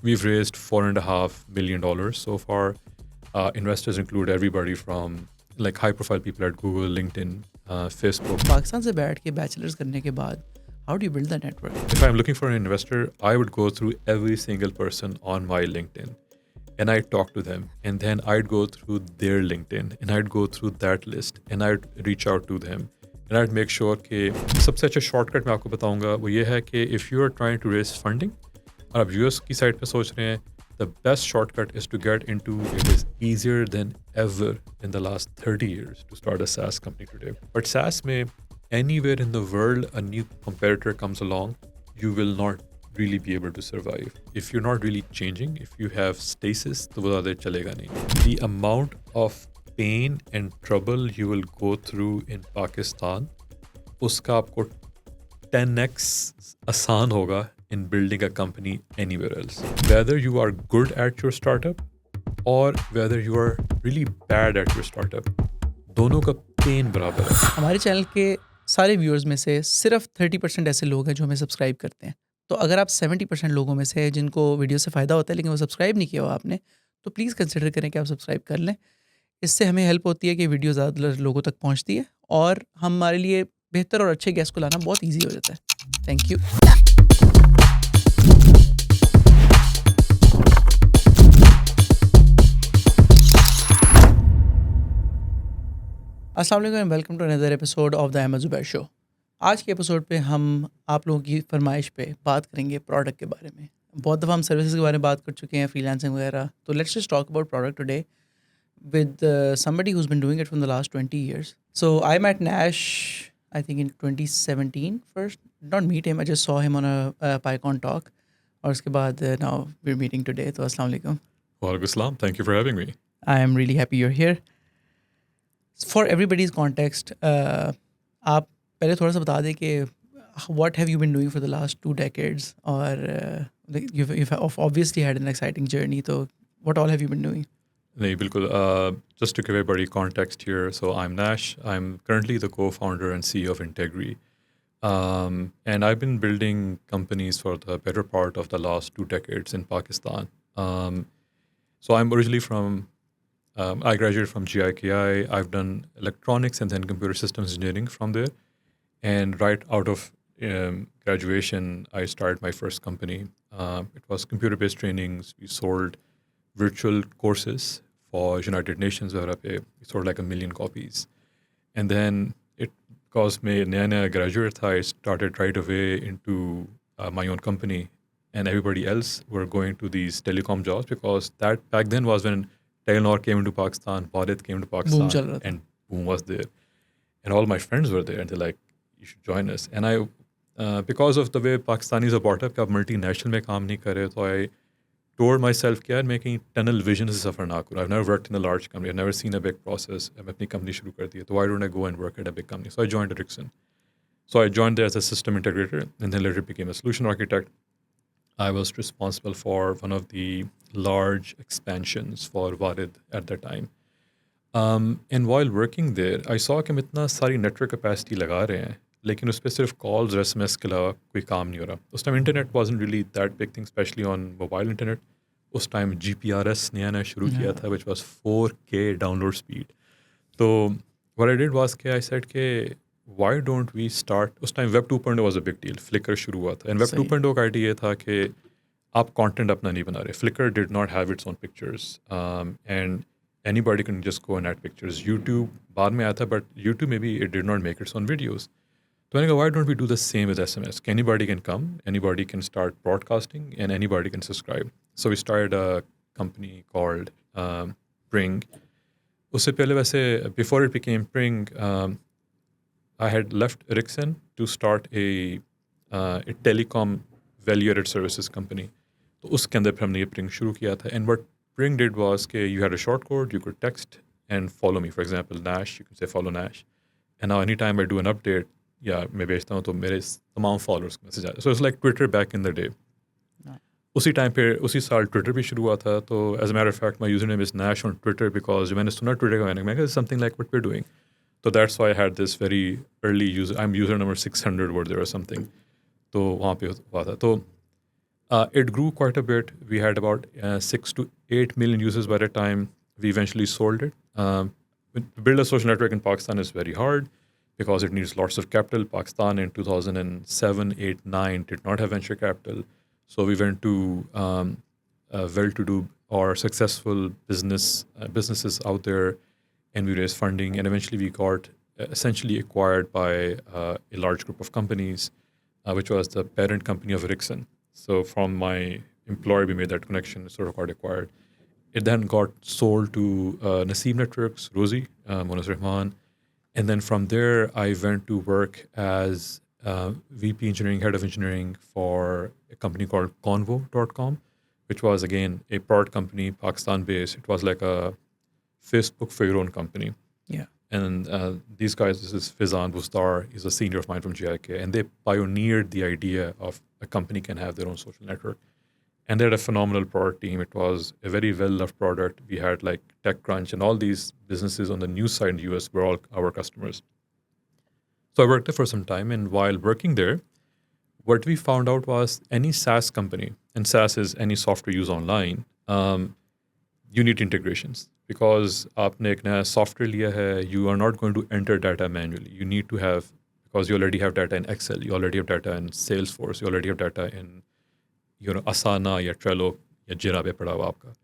We've raised $4.5 million so far. Investors include everybody from like high-profile people at Google, LinkedIn, Facebook. Pakistan से बैठ के bachelors करने के बाद how do you build the network? If I'm looking for an investor, I would go through every single person on my LinkedIn and I'd talk to them. And then I'd go through their LinkedIn and I'd go through that list and I'd reach out to them. And I'd make sure कि सबसे अच्छा shortcut मैं आपको बताऊंगा वो ये है कि if you are trying to raise funding और आप यूएस की साइड पे सोच रहे हैं, the best shortcut is to get into it is easier than ever in the last 30 years to start a SaaS company today. But SaaS में anywhere in the world a new competitor comes along, you will not really be able to survive. If you're not really changing, if you have stasis, तो वो ज़्यादा चलेगा नहीं. The amount of pain and trouble you will go through in Pakistan, उसका आपको 10x आसान होगा in building a company anywhere else. Whether you are good at your startup or whether you are really bad at your startup, दोनों का pain बराबर है. हमारे channel के सारे व्यूअर्स में से सिर्फ 30% ऐसे लोग हैं जो हमें सब्सक्राइब करते हैं। तो अगर आप 70% लोगों में से हैं जिनको वीडियो से फ़ायदा होता है लेकिन वो सब्सक्राइब नहीं किया हुआ आपने, तो प्लीज़ कंसिडर करें कि आप सब्सक्राइब कर लें। इससे हमें हेल्प होती है कि वीडियो ज़्यादा लोगों तक पहुँचती है और हमारे लिए बेहतर और अच्छे गेस्ट को लाना बहुत ईजी हो जाता है। Thank you. अस्सलाम वालेकुम and welcome to another episode of the Ahmad Zubair show. आज के एपिसोड पे हम आप लोगों की फरमाइश पे बात करेंगे प्रोडक्ट के बारे में। बहुत दफ़ा हम सर्विसेज के बारे में बात कर चुके हैं, फ्रीलांसिंग वगैरह। तो let's just talk about product today with somebody who's been doing it from the last 20 years. So I met Nash, I think in 2017 first. Not meet him, I just saw him on a PyCon talk. और उसके बाद now we're meeting today. तो अस्सलाम वालेकुम। Walaikum Assalam. Thank you for having me. I am really happy you're here. For everybody's context, आप पहले थोड़ा सा बता दें कि what have you been doing for the last 2 decades? और you've obviously had an exciting journey. तो what all have you been doing? नहीं बिल्कुल. Just to give everybody context here, so I'm Nash. I'm currently the co-founder and CEO of Integri. And I've been building companies for the better part of the last 2 decades in Pakistan. So I'm originally from, I graduated from GIKI. I've done electronics and then computer systems engineering from there. And right out of graduation, I started my first company. It was computer-based trainings. We sold virtual courses for United Nations वगैरह पे. We sold like 1 million copies. And then it, because मैं नया graduate था, I started right away into my own company. And everybody else were going to these telecom jobs because that back then was when Telenor came into Pakistan, Bharat came to Pakistan, Boom चल रहा था। and Boom was there. And all my friends were there, and they're like, you should join us. And I, because of the way Pakistanis are brought up, कि आप multinational में काम नहीं कर रहे, तो I told myself कि यार मैं कहीं tunnel vision से सफ़र ना करूँ. I've never worked in a large company. I've never seen a big process. मैं अपनी company शुरू कर दी है, तो why don't I go and work at a big company? So I joined Ericsson. So I joined there as a system integrator, and then later became a solution architect. I was responsible for one of the large expansions for Warid at that time. And while working there, I saw कि हम इतना सारी network capacity लगा रहे हैं, लेकिन उस पर सिर्फ कॉल्स और SMS के अलावा कोई काम नहीं हो रहा. उस time internet wasn't really that big thing, especially on mobile internet. उस टाइम GPRS नया शुरू किया था, which was 4K download speed. तो what I did was कि I said कि why don't we start, उस time Web 2.0 was a big deal. Flickr शुरू हुआ था. And Web सही। 2.0 का आइडिया ये था कि आप content अपना नहीं बना रहे. Flickr did not have its own pictures. And anybody can just go and add pictures. YouTube बाद में आया था, but YouTube maybe it did not make its own videos. So I go, why don't we do the same with SMS? Anybody can come, anybody can start broadcasting, and anybody can subscribe. So we started a company called Pring. उससे पहले वैसे, before it became Pring, I had left Ericsson to start a telecom value-added services company. तो उसके अंदर फिर हमने ये Pring शुरू किया था. And what Pring did was कि you had a short code, you could text and follow me. For example, Nash, you can say follow Nash. And now anytime I do an update, या मैं भेजता हूँ तो मेरे तमाम followers message आते. So it's like Twitter back in the day. उसी time पे उसी साल ट्विटर भी शुरू हुआ था. तो as a matter of fact my user name is Nash on Twitter because मैंने सुना ट्विटर का मैंने something like what we are doing. तो that's why I had this very early user, I am user number 600 were there और something. तो वहाँ पे हुआ था. तो It grew quite a bit. We had about 6 to 8 million users by the time we eventually sold it. To build a social network in Pakistan is very hard because it needs lots of capital. Pakistan in 2007, 8, 9 did not have venture capital. So we went to well-to-do or successful businesses out there, and we raised funding. And eventually we got essentially acquired by a large group of companies, which was the parent company of Ericsson. So from my employer, we made that connection, sort of got acquired. It then got sold to Naseem Networks, Rosie, Monas Rahman. And then from there, I went to work as VP engineering, head of engineering for a company called Convo.com, which was, again, a product company, Pakistan-based. It was like a Facebook for your own company. Yeah. And these guys, this is Fizan Bustar, he's a senior of mine from GIK, and they pioneered the idea of a company can have their own social network. And they had a phenomenal product team. It was a very well-loved product. We had like TechCrunch and all these businesses on the news side in the US were all our customers. So I worked there for some time, and while working there, what we found out was any SaaS company, and SaaS is any software used online, you need integrations. Because आपने एक नया software लिया है, you are not going to enter data manually. You need to have, because you already have data in Excel, you already have data in Salesforce, you already have data in Asana या Trello या Jira पे पड़ा हुआ आपका.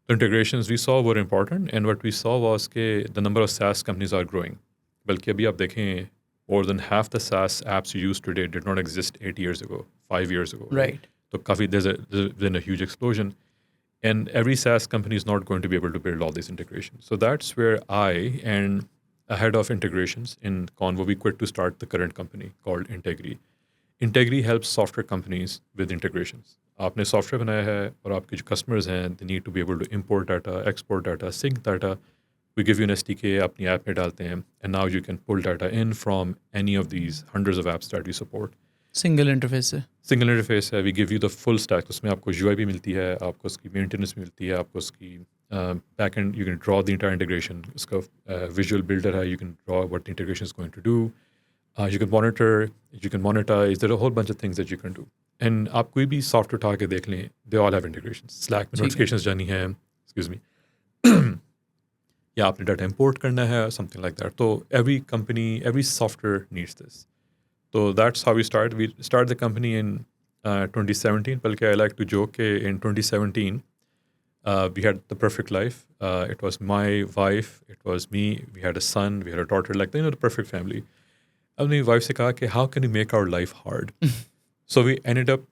The integrations we saw were important, and what we saw was के the number of SaaS companies are growing. बल्कि अभी आप देखें, more than half the SaaS apps you use today did not exist 8 years ago, 5 years ago. Right. So there's been a huge explosion. And every SaaS company is not going to be able to build all these integrations. So that's where I and a head of integrations in Convo, we quit to start the current company called Integri. Integri helps software companies with integrations. आपने software बनाया है और आपके जो customers हैं, they need to be able to import data, export data, sync data. We give you an SDK, अपनी app में डालते हैं, and now you can pull data in from any of these hundreds of apps that we support. Single interface है. Single interface है. We give you the full stack. उसमें आपको UI भी मिलती है, आपको उसकी मेंटेनेंस मिलती है, आपको उसकी back end, you can draw the entire integration. उसका विजुअल बिल्डर है, you can draw what the integration is going to do. You can monitor, you can monetize. There are a whole bunch of things that you can do. And आप कोई भी software उठा के देख लें, they all have integration. Slack में notifications जानी है, एक्सक्यूज मी, या आपने डाटा इंपोर्ट करना है, समथिंग लाइक दैट. तो every company, every software needs this. So that's how we started. We started the company in 2017. Balki I like to joke in 2017, we had the perfect life. It was my wife, it was me, we had a son, we had a daughter, like, the perfect family. And my wife se kaha, how can we make our life hard? So we ended up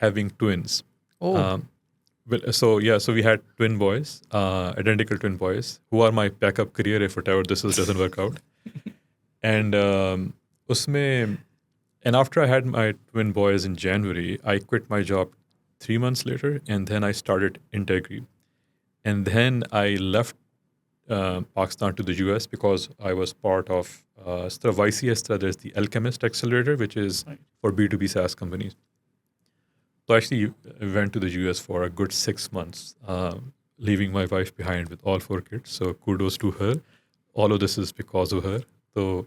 having twins. Oh. So we had twin boys, identical twin boys, who are my backup career if whatever this doesn't work out. And And after I had my twin boys in January, I quit my job 3 months later, and then I started Integri. And then I left Pakistan to the US because I was part of YCS. There's the Alchemist Accelerator, which is for B2B SaaS companies. So I actually went to the US for a good 6 months, leaving my wife behind with all 4 kids. So kudos to her. All of this is because of her. So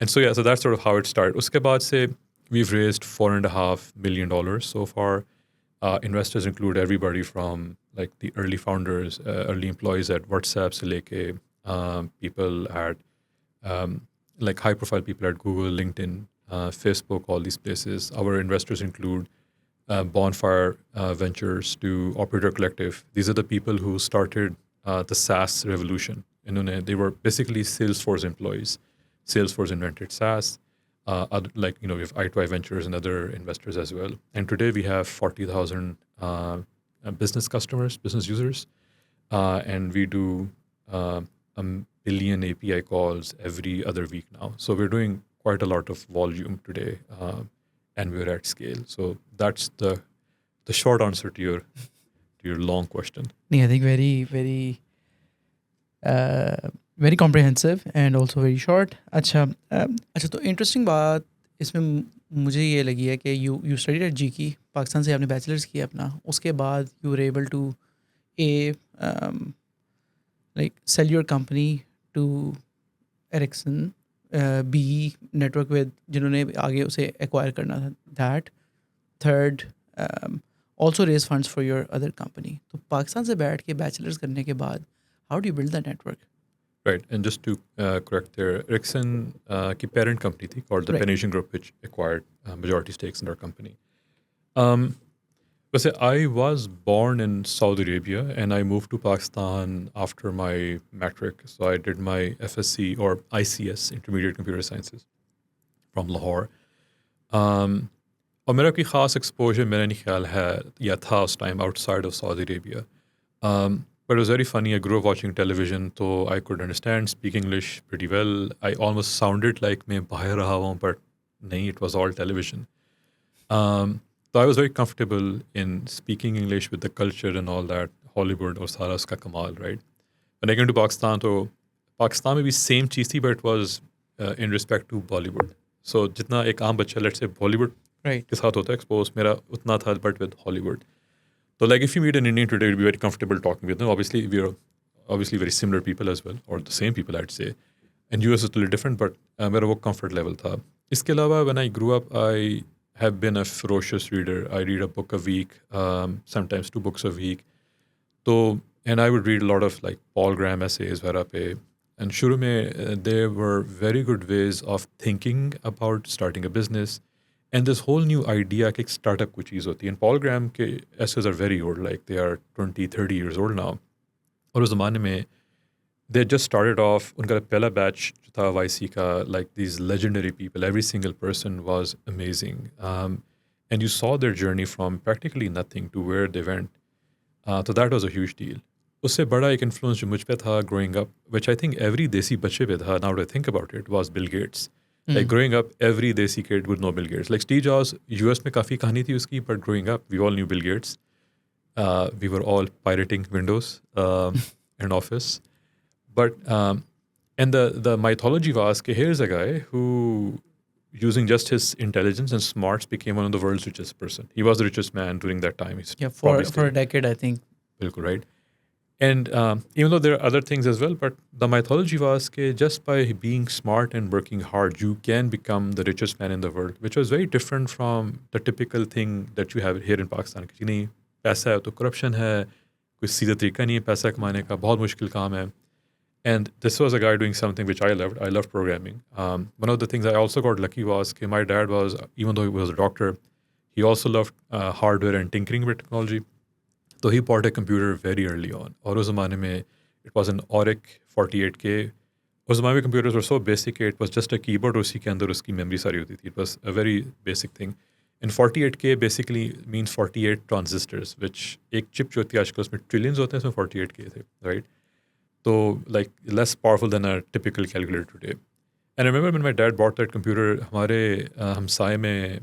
that's sort of how it started. Uske baad se, we've raised $4.5 million so far. Investors include everybody from like the early founders, early employees at WhatsApp, se leke, people at like high-profile people at Google, LinkedIn, Facebook, all these places. Our investors include Bonfire Ventures to Operator Collective. These are the people who started the SaaS revolution. They were basically Salesforce employees. Salesforce invented SaaS. We have I2I Ventures and other investors as well. And today we have 40,000 business customers, business users. And we do a billion API calls every other week now. So we're doing quite a lot of volume today, and we're at scale. So that's the short answer to your long question. I think very, very... very comprehensive and also very short. अच्छा, तो interesting बात इसमें मुझे ये लगी है कि you studied at GK, Pakistan से आपने बैचलर्स किया अपना. उसके बाद you were able to like sell your company to Ericsson, be network with जिन्होंने आगे उसे एक्वायर करना था. That third, also raise funds for your other company. तो पाकिस्तान से बैठ के बैचलर्स करने के बाद how do you build that network? Right. And just to correct there, Ericsson की parent company थी called the Right. Pan-Asian Group, which acquired majority stakes in our company. Um, वैसे I was born in Saudi Arabia and I moved to Pakistan after my matric. So I did my FSc or ICS, Intermediate Computer Sciences, from Lahore. और मेरा कोई ख़ास exposure मेरा नहीं ख्याल है या था उस time outside of Saudi Arabia. But it was very funny. I grew up watching television, so I could understand, speak English pretty well. I almost sounded like मैं बाहर रहा हूँ, but नहीं, it was all television. So I was very comfortable in speaking English with the culture and all that, Hollywood और सारा उसका कमाल, right? When I came to Pakistan, तो पाकिस्तान में भी same चीज़ थी, but it was in respect to Bollywood. So जितना एक आम बच्चा, let's say Bollywood Right. के साथ होता है एक्सपोज, मेरा उतना था, but with Hollywood. So like if you meet an Indian today, you'd be very comfortable talking with them. Obviously, we are obviously very similar people as well, or the same people, I'd say. And US is a little different, but मेरा वो comfort level था. इसके अलावा when I grew up, I have been a ferocious reader. I read a book a week, sometimes 2 books a week. So, and I would read a lot of like Paul Graham essays वगैरह पे. And शुरू में there were very good ways of thinking about starting a business. And this whole new idea कि एक startup कोई चीज़ होती है. And Paul Graham के essays are very old, like they are 20, 30 years old now. और उस ज़माने में they just started off, उनका पहला batch जो था YC का, like these legendary people, every single person was amazing. And you saw their journey from practically nothing to where they went. So that was a huge deal. उससे बड़ा एक influence जो मुझ पे था growing up, which I think every देसी बच्चे पे था, now that I think about it, was Bill Gates. Like growing up, every desi kid would know Bill Gates. Like Steve Jobs, US में काफ़ी कहानी थी उसकी, but growing up, we all knew Bill Gates. We were all pirating Windows and Office. But, and the mythology was that here's a guy who, using just his intelligence and smarts, became one of the world's richest person. He was the richest man during that time. He's Yeah, probably for still. a decade, I think. Bilkul, right? And even though there are other things as well, but the mythology was that just by being smart and working hard, you can become the richest man in the world, which was very different from the typical thing that you have here in Pakistan. कि नहीं, पैसा है तो corruption है, कोई सीधा तरीका नहीं है पैसा कमाने का, बहुत मुश्किल काम है. And this was a guy doing something which I loved. I loved programming. One of the things I also got lucky was that my dad was, even though he was a doctor, he also loved hardware and tinkering with technology. So he bought a computer very early on. और उस ज़माने में it was an Auric 48K. उस ज़माने में computers were so basic it was just a keyboard और उसी के अंदर उसकी memory सारी होती थी. It was a very basic thing. And 48K basically means 48 transistors, which एक chip जो होती है आजकल उसमें trillions होते हैं, उसमें 48K थे, right? So like less powerful than a typical calculator today. And I remember when my dad bought that computer, हमारे हमसाए में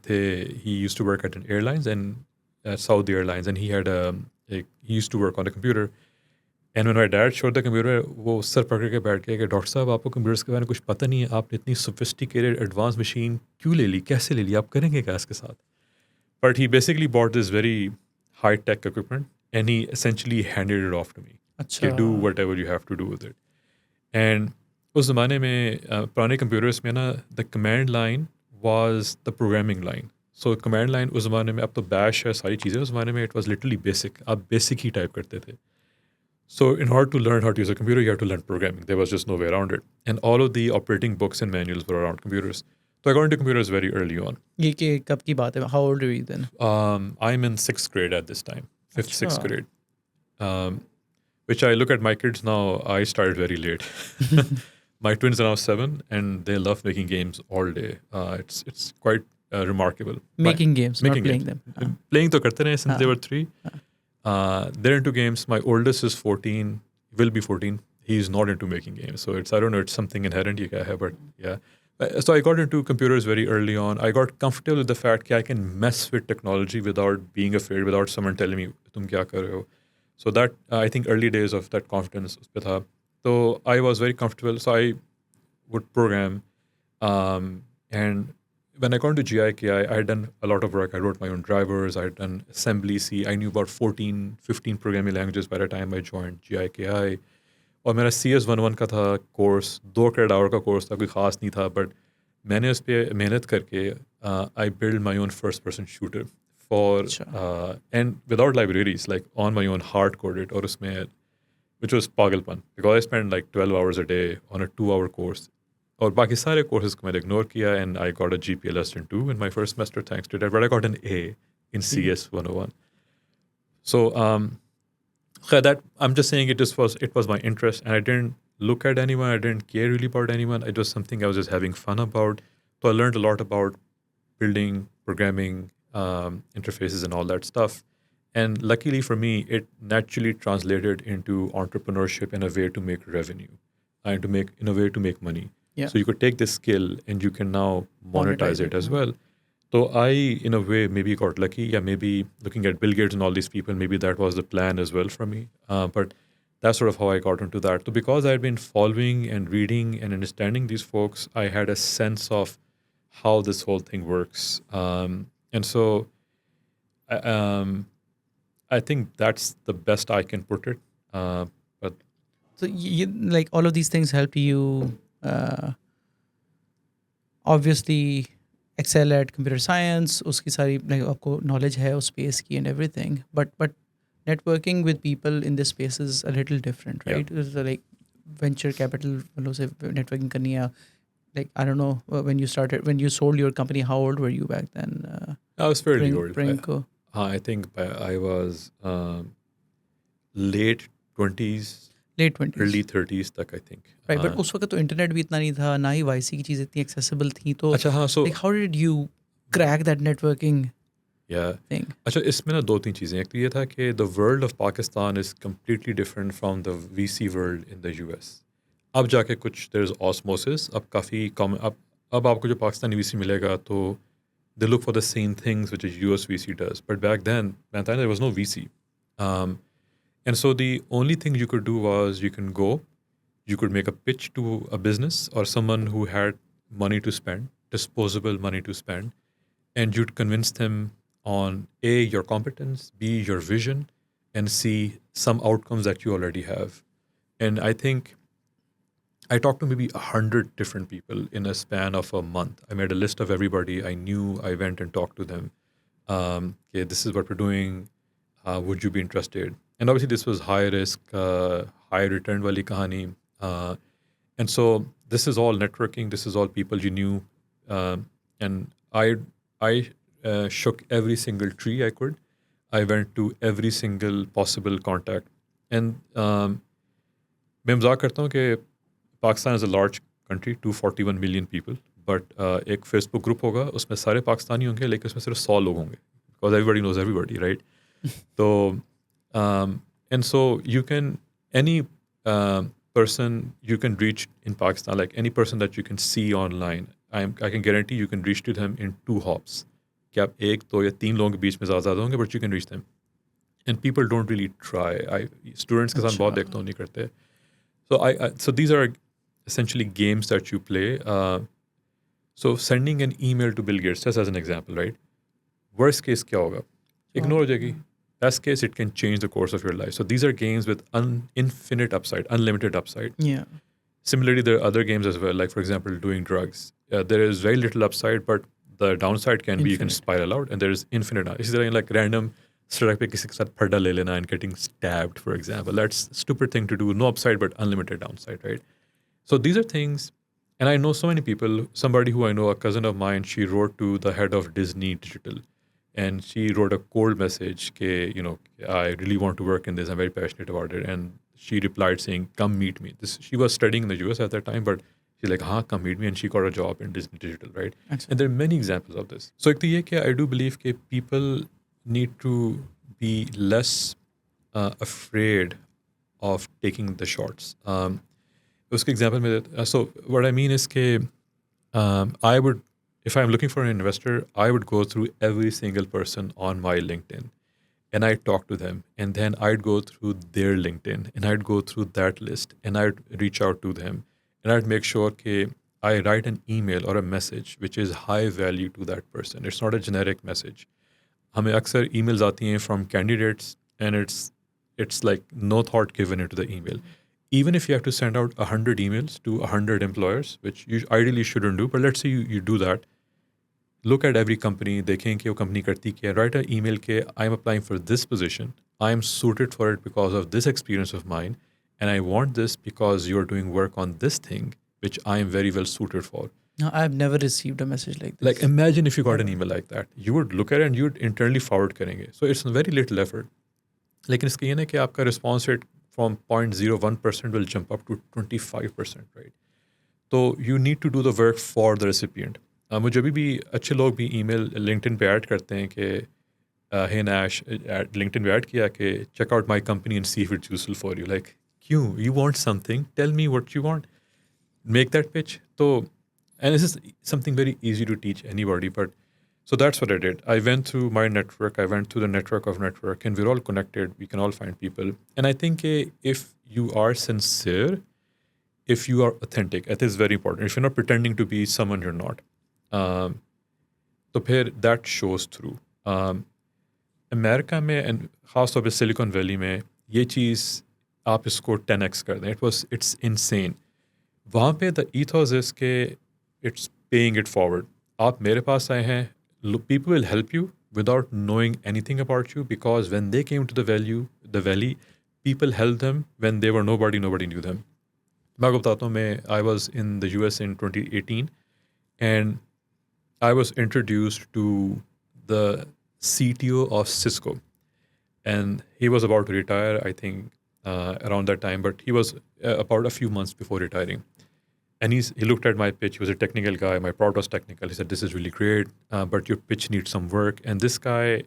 थे, he used to work at an airlines and Saudi Airlines, and he had he used to work on a computer. And when my dad showed the computer, वो sir पकड़ के बैठ गया कि doctor साहब आपको कंप्यूटर्स के बारे में कुछ पता नहीं है, आपने इतनी sophisticated advanced machine क्यों ले ली, कैसे ले ली, आप करेंगे क्या इसके साथ? But he basically bought this very high tech equipment and he essentially handed it off to me. अच्छा. Do whatever you have to do with it. And उस ज़माने में पुराने कंप्यूटर्स में ना the command line was the programming line. So command line उस ज़माने में, अब तो bash है सारी चीज़ें, उस ज़माने में it was literally basic. आप basic ही टाइप करते थे. So in order to learn how to use a computer, you have to learn programming. There was just no way around it. And all of the operating books and manuals were around computers. So I got into computers very early on. ये कि कब की बात है? How old are you then? I'm in 6th grade at this time, 5th, 6th अच्छा. grade. Which I look at my kids now, I started very late. My twins are now 7 and they love making games all day. It's quite remarkable. Making games, not playing them. Playing to karte rahe since they were 3. They're into games. My oldest is 14, will be 14. He's not into making games. So I don't know, it's something inherent, but yeah. So I got into computers very early on. I got comfortable with the fact that I can mess with technology without being afraid, without someone telling me, tum kya kar rahe ho. So that, I think early days of that confidence us pe tha. So I was very comfortable. So I would program. And when I got into GIKI, I had done a lot of work. I wrote my own drivers. I had done assembly C. I knew about 14, 15 programming languages by the time I joined GIKI. और मेरा CS11 का था course, 2 credit our का course था, कोई ख़ास नहीं था, बट मैंने उस पर मेहनत करके I build my own first person shooter for अच्छा and without libraries, like on my own, hard coded or usme, which was pagalpan because I spent like 12 hours a day on a 2 hour course. और बाकी सारे courses को मैंने ignore किया and I got a GPA less than 2 in my first semester thanks to that, but I got an A in ठीक CS 101. So that I'm just saying it was my interest and I didn't look at anyone, I didn't care really about anyone. It was something I was just having fun about. So I learned a lot about building, programming, interfaces and all that stuff. And luckily for me, it naturally translated into entrepreneurship in a way to make revenue and in a way to make money. Yeah. So you could take this skill and you can now monetize it as yeah. well. So I, in a way, maybe got lucky. Yeah, maybe looking at Bill Gates and all these people, maybe that was the plan as well for me. But that's sort of how I got into that. So because I had been following and reading and understanding these folks, I had a sense of how this whole thing works. And so I think that's the best I can put it. But So you, like all of these things helped you obviously excel at computer science. उसकी सारी like आपको knowledge है उस space की and everything. But networking with people in this space is a little different, Yeah. right? So like venture capital वालों से networking करनी है. Like I don't know when you sold your company. How old were you back then? I was fairly old. Prinko. I think I was late 20s, Late 20s. early 30s तक I think. Right, but उस वक्त तो internet भी इतना नहीं था, ना ही YC की चीज़ इतनी accessible थी, तो अच्छा हाँ, so like how did you crack that networking yeah. thing? अच्छा इसमें ना दो तीन चीज़ें. एक तो ये था कि the world of Pakistan is completely different from the VC world in the US. अब जाके कुछ there's osmosis. अब काफ़ी कम अब आपको जो पाकिस्तानी VC मिलेगा तो they look for the same things which a US VC does. But back then there was no VC. And so the only thing you could do was you could make a pitch to a business or someone who had money to spend, disposable money to spend, and you'd convince them on A, your competence, B, your vision, and C, some outcomes that you already have. And I think I talked to maybe 100 different people in a span of a month. I made a list of everybody I knew. I went and talked to them. Okay, this is what we're doing. Would you be interested? And obviously this was high risk, high return wali kahani. And so this is all networking. This is all people you knew. And I shook every single tree I could. I went to every single possible contact. And मैं मजाक करता हूँ कि Pakistan is a large country, 241 million people, but एक Facebook group होगा, उसमें सारे पाकिस्तानी होंगे, लेकिन उसमें सिर्फ 100 लोग होंगे, because everybody knows everybody, right? तो and so you can any person you can reach in Pakistan, like any person that you can see online, I can guarantee you can reach to them in 2 hops. कि आप एक दो या 3 लोगों के बीच में ज़्यादा होंगे, but you can reach them. And people don't really try. Students के साथ बहुत देखता हूँ नहीं करते. So these are essentially games that you play. So sending an email to Bill Gates, just as an example, right? Worst case क्या होगा? Ignore हो जाएगी. Best case, it can change the course of your life. So these are games with infinite upside, unlimited upside. Yeah. Similarly, there are other games as well, like for example, doing drugs. There is very little upside, but the downside can be you can spiral out, and there is infinite. Is there like random सड़क पे किसी के साथ फड्डा ले लेना and getting stabbed, for example? That's a stupid thing to do. No upside, but unlimited downside, right? So these are things, and I know so many people. Somebody who I know, a cousin of mine, she wrote to the head of Disney Digital. And she wrote a cold message, I really want to work in this. I'm very passionate about it. And she replied saying, come meet me. She was studying in the US at that time, but she's like, come meet me. And she got a job in Disney Digital, right? Excellent. And there are many examples of this. So I do believe that people need to be less afraid of taking the shots. Uske example mein, so what I mean is that if I'm looking for an investor, I would go through every single person on my LinkedIn and I'd talk to them. And then I'd go through their LinkedIn and I'd go through that list and I'd reach out to them. And I'd make sure that I write an email or a message which is high value to that person. It's not a generic message. हमें अक्सर emails आती हैं from candidates and it's like no thought given into the email. Even if you have to send out 100 emails to 100 employers, which you ideally shouldn't do, but let's say you do that, look at every company, देखें कि वो company करती क्या है, write an email के I'm applying for this position, I am suited for it because of this experience of mine, and I want this because you're doing work on this thing which I am very well suited for. No, I've never received a message like Like this. imagine if you got an Ever. email like that, you would look at it and you'd internally forward करेंगे. So it's a very little effort. लेकिन इसका ये ना कि आपका response rate from 0.01% will jump up to 25%, right? तो you need to do the work for the recipient. मुझे भी अच्छे लोग भी email LinkedIn पे ऐड करते हैं कि hey Nash, LinkedIn पे ऐड किया कि check out my company and see if it's useful for you. Like, क्यों? You want something? Tell me what you want. Make that pitch. So, and this is something very easy to teach anybody, but so that's what I did. I went through my network, I went through the network of network, and we're all connected. We can all find people. And I think if you are sincere, if you are authentic, it is very important. If you're not pretending to be someone you're not, तो फिर that shows through. America में and ख़ास तौर पे silicon valley में ये चीज़ आप इसको 10x कर दें. It's insane. वहाँ पे द ethos is के इट्स पेइंग इट फॉरवर्ड. आप मेरे पास आए हैं, people will help you without knowing anything about you, because when they came to the valley, people helped them when they were nobody knew them. मैं आपको बताता हूँ, I was in the US in 2018 and I was introduced to the CTO of Cisco, and he was about to retire, I think, around that time, but he was about a few months before retiring. And he looked at my pitch. He was a technical guy. My product was technical. He said, "This is really great, but your pitch needs some work." And this guy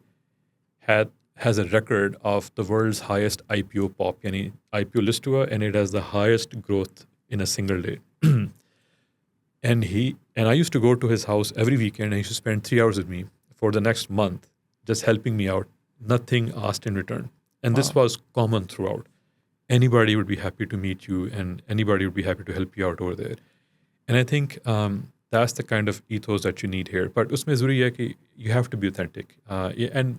has a record of the world's highest IPO pop, yani IPO list hua, and it has the highest growth in a single day. And I used to go to his house every weekend, and he used to spend 3 hours with me for the next month, just helping me out. Nothing asked in return. And this was common throughout. Anybody would be happy to meet you, and anybody would be happy to help you out over there. And I think that's the kind of ethos that you need here. But usme zuri hai ki you have to be authentic. And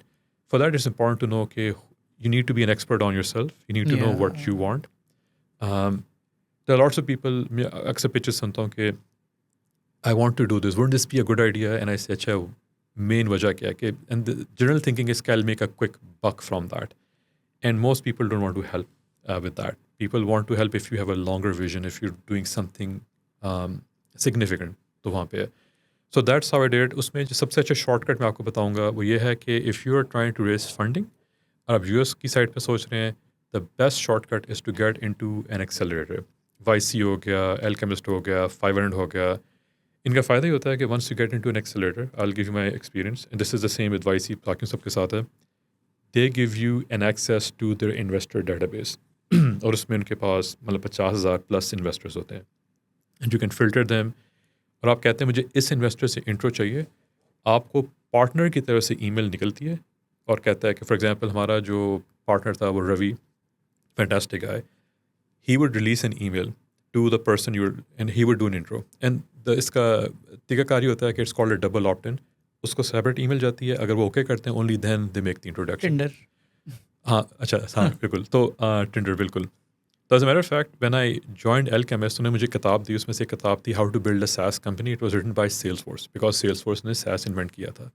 for that, it's important to know that you need to be an expert on yourself. You need to know what you want. There are lots of people, aksar pitches santa hu ke I want to do this. Wouldn't this be a good idea? And I say, acha, main wajah kya hai? And the general thinking is, I'll make a quick buck from that. And most people don't want to help with that. People want to help if you have a longer vision, if you're doing something significant. तो वहाँ पे है. So that's how I did it. उसमें जो सबसे अच्छा shortcut मैं आपको बताऊंगा वो ये है कि if you are trying to raise funding और आप US की साइड पे सोच रहे हैं, the best shortcut is to get into an accelerator. YC हो गया, Alchemist हो गया, 500 हो गया. इनका फ़ायदा ये होता है कि once you get into an accelerator, I'll give you my experience, and this is the same with YC, बाकी सबके साथ है. They give you an access to their investor database. और उसमें उनके पास मतलब 50,000 प्लस इन्वेस्टर्स होते हैं. And you can filter them. और आप कहते हैं मुझे इस इन्वेस्टर से इंट्रो चाहिए, आपको पार्टनर की तरफ से ईमेल निकलती है और कहता है कि फॉर एग्जांपल हमारा जो पार्टनर था वो Ravi, fantastic guy, he would release an email to the person you and he would do an intro. And इसका तरीकाकार होता है कि it's called a double opt in. उसको सेपरेट ईमेल जाती है, अगर वो ओके करते हैं only then they make the introduction. Tinder. हाँ अच्छा, हाँ बिल्कुल. तो टिंडर बिल्कुल. तो as a matter of fact when I joined Alchemist, उन्होंने मुझे किताब दी. उसमें से किताब थी how to build a SaaS company. It was written by Salesforce, because Salesforce ने SaaS इन्वेंट किया था.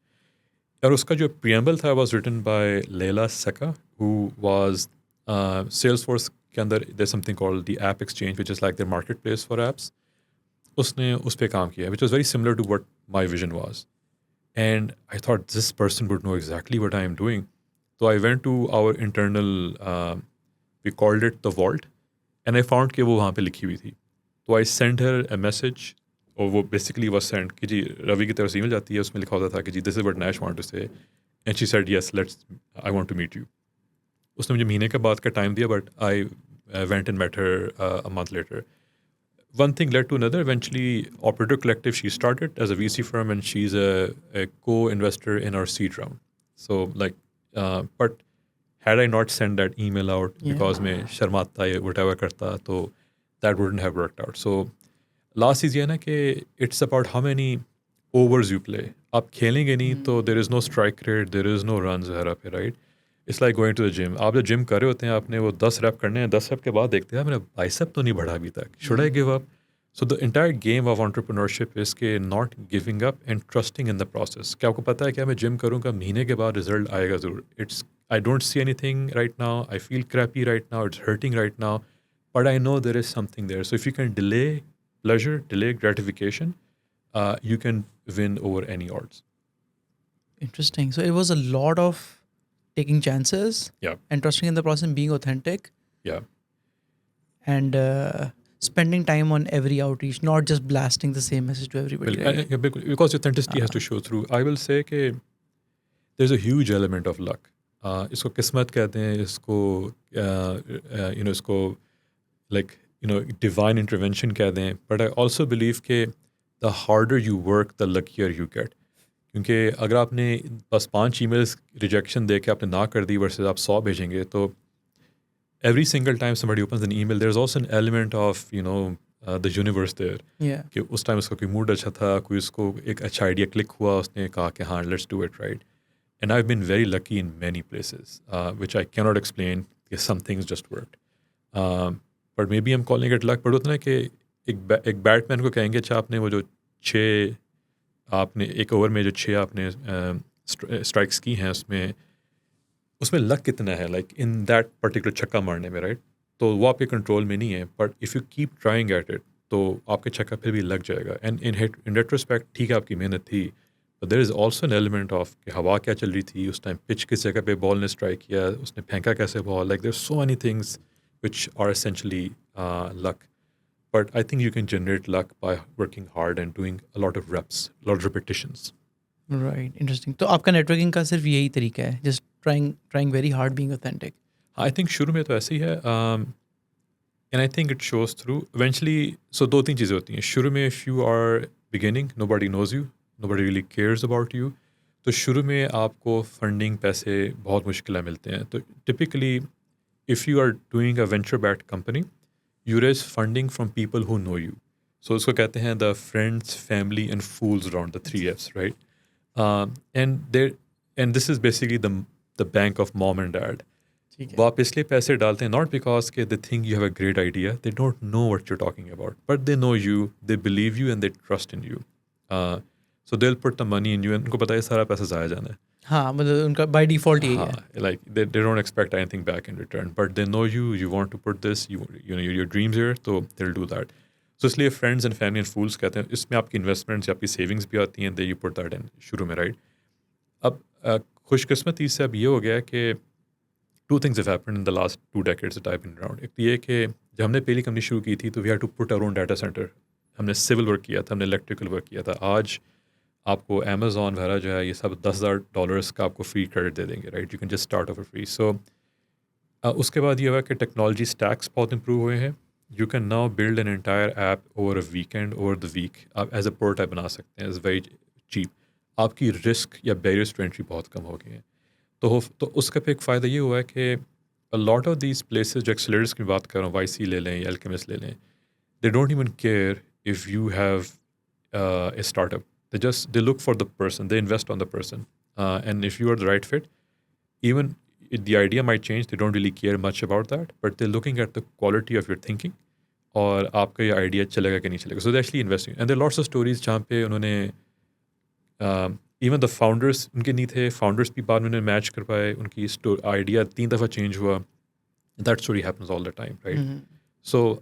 और उसका जो प्रियम्बल था वाज रिटन बाय लेला सेका, हु वाज सेल्सफोर्स के अंदर there something called the app exchange which is like the market place for apps. उसने उस पर काम किया which was very similar to what my vision was. And I thought this person would know exactly what I am doing. So I went to our internal, we called it the vault, and I found कि वो वहाँ पे लिखी हुई थी. So I sent her a message, और वो basically was sent कि जी रवि की तरफ से email जाती है, उसमें लिखा होता था कि जी this is what Nash want to say, and she said yes, I want to meet you. उसने मुझे महीने के बाद का time दिया, but I went and met her a month later. One thing led to another. Eventually, Operator Collective, she started as a VC firm, and she's a co-investor in our seed round. So, but had I not sent that email out because मैं शर्माता है whatever करता, तो that wouldn't have worked out. So, last चीज़ ये है ना कि it's about how many overs you play. आप खेलेंगे नहीं तो there is no strike rate, there is no runs वगैरह पे, right? It's like going to the gym. आप जब जिम कर रहे होते हैं, आपने वो 10 रैप करने हैं, 10 रैप के बाद देखते हैं मेरा बाइसेप तो नहीं बढ़ा अभी तक. Should I give up? So the entire game of entrepreneurship is के not giving up and trusting in the process. क्या आपको पता है क्या मैं जिम करूँगा महीने के बाद रिजल्ट आएगा ज़रूर. It's I don't see anything right now. I feel crappy right now. It's hurting right now, but I know there is something there. So if you can delay pleasure, delay gratification, you can win over any odds. Interesting. So it was a lot of taking chances Yeah, and trusting in the process and being authentic yeah. and spending time on every outreach, not just blasting the same message to everybody. बिल्कुल, Right? yeah, बिल्कुल, because authenticity has to show through. I will say कि there's a huge element of luck. इसको किस्मत कहते हैं, इसको इसको like divine intervention कहते हैं. But I also believe कि the harder you work, the luckier you get. क्योंकि अगर आपने बस 5 emails rejection दे के आपने ना कर दी versus आप 100 भेजेंगे तो every single time somebody opens an email, there's also an element of the universe there. Yeah. कि उस टाइम उसका कोई मूड अच्छा था, कोई उसको एक अच्छा आइडिया क्लिक हुआ, उसने कहा कि हाँ let's do it right. And I have been very lucky in many places which I can not explain कि some things just work. But maybe I am calling it luck. But होता है कि एक batsman को कहेंगे अच्छा आपने वो जो 6 आपने एक ओवर में जो 6 आपने स्ट्राइक्स की हैं उसमें लक कितना है लाइक इन दैट पर्टिकुलर छक्का मारने में राइट. तो वो आपके कंट्रोल में नहीं है. But if you keep trying at it तो आपके छक्का फिर भी लग जाएगा. एंड इन रेट्रोस्पेक्ट ठीक है आपकी मेहनत थी, but there is also an element of कि हवा क्या चल रही थी उस टाइम, पिच किस जगह पे बॉल ने स्ट्राइक किया, उसने फेंका कैसे ball. Like there so many things which are essentially luck. But I think you can generate luck by working hard and doing a lot of reps, lot of repetitions. Right. Interesting. तो आपका networking का सिर्फ यही तरीका है, just trying very hard, being authentic. I think शुरू में तो ऐसे ही है. And I think it shows through eventually. So 2-3 चीज़ें होती हैं शुरू में. If you are beginning, nobody knows you, nobody really cares about you. तो शुरू में आपको फंडिंग पैसे बहुत मुश्किल मिलते हैं. तो typically if you are doing a venture backed company, you raise funding from people who know you. So उसको कहते हैं the friends, family and fools around, the 3 Fs, right. And this is basically the bank of mom and dad. ठीक है. वो आप इसलिए पैसे डालते हैं नॉट बिकॉज के they think you have a great idea, they don't know what you are talking about, but they know you, they believe you and they trust in you. So they will put the money in you. उनको पता है सारा पैसा ज़ाया जाना है. हाँ, मतलब उनका बाय डिफॉल्ट यही है. हाँ, like they don't expect anything back in return, but they know you want to put this, you know your dreams here, so they'll do that. So इसलिए friends and family and fools कहते हैं. इसमें आपकी investments या आपकी savings भी आती हैं, दे यू पुट दैट इन शुरू में, राइट. अब खुशकिस्मती से अब ये हो गया कि 2 things have happened in the last 2 decades that I've been around. एक तो ये कि जब हमने पहली कंपनी शुरू की थी तो we had to put our own data center. हमने सिविल वर्क किया था, हमने इलेक्ट्रिकल वर्क किया था. आज आपको अमेज़ॉन वगैरह जो है ये सब $10,000 का आपको फ्री क्रेडिट दे देंगे, right. You can just start off free. So उसके बाद ये हुआ कि टेक्नोलॉजी स्टैक्स बहुत इंप्रूव हुए हैं. You can now build an entire app over a weekend, over the week. आप एज अ प्रोटोटाइप बना सकते हैं, इज़ वेरी चीप. आपकी रिस्क या बैरियर्स टू एंट्री बहुत कम हो गए हैं. तो उसका पे एक फ़ायदा ये हुआ है कि अ लॉट ऑफ दीज प्लेसेस जो एक्सेलरेटर्स की बात कर रहा हूँ, YC ले लें या एल्केमिस्ट ले लें, they don't even care if you have a startup. They look for the person, they invest on the person, and if you are the right fit, even if the idea might change, they don't really care much about that, but they're looking at the quality of your thinking और आपका ये idea चलेगा कि नहीं चलेगा. So they're actually investing, and there are lots of stories जहाँ पे उन्होंने इवन द फाउंडर्स उनके नहीं थे, फाउंडर्स भी बाद में उन्हें मैच कर पाए, उनकी आइडिया 3 दफ़ा चेंज हुआ. That story happens all the time, right. So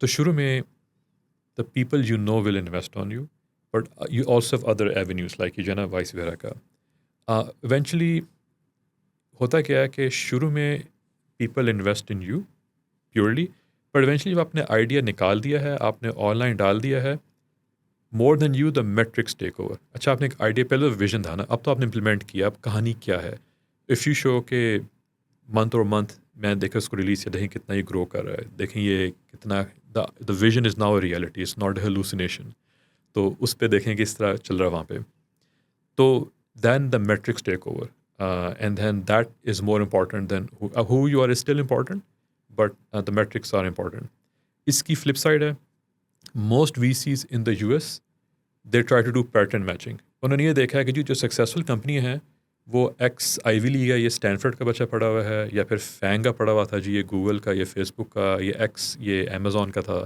तो शुरू में the people you know will invest on you, but you also have other avenues like ये जो है ना वाइस वगैरह का. Eventually होता क्या है कि शुरू में people invest in you purely, but eventually जब आपने आइडिया निकाल दिया है, आपने ऑनलाइन डाल दिया है, more than you the metrics take over. अच्छा आपने एक आइडिया, पहले विजन था ना, अब तो आपने इम्प्लीमेंट किया, अब कहानी क्या है. इफ़ यू शो के मंथ और मंथ मैं देखा उसको रिलीज किया, देखें कितना ये ग्रो कर रहा है, देखें ये कितना the vision is now reality, is not hallucination. तो उस पर देखें कि इस तरह चल रहा है वहाँ पे. तो then the metrics take over and then that is more important than who you are. Is still important, but the metrics are important. इसकी फ्लिप साइड है, most VCs in the US they try to do pattern matching. उन्होंने ये देखा है कि जो successful company है वो एक्स आईवी लीग है, ये स्टैनफोर्ड का बच्चा पढ़ा हुआ है, या फिर फैंग का पढ़ा हुआ था जी, ये गूगल का, ये फेसबुक का, ये एक्स, ये अमेज़ॉन का था.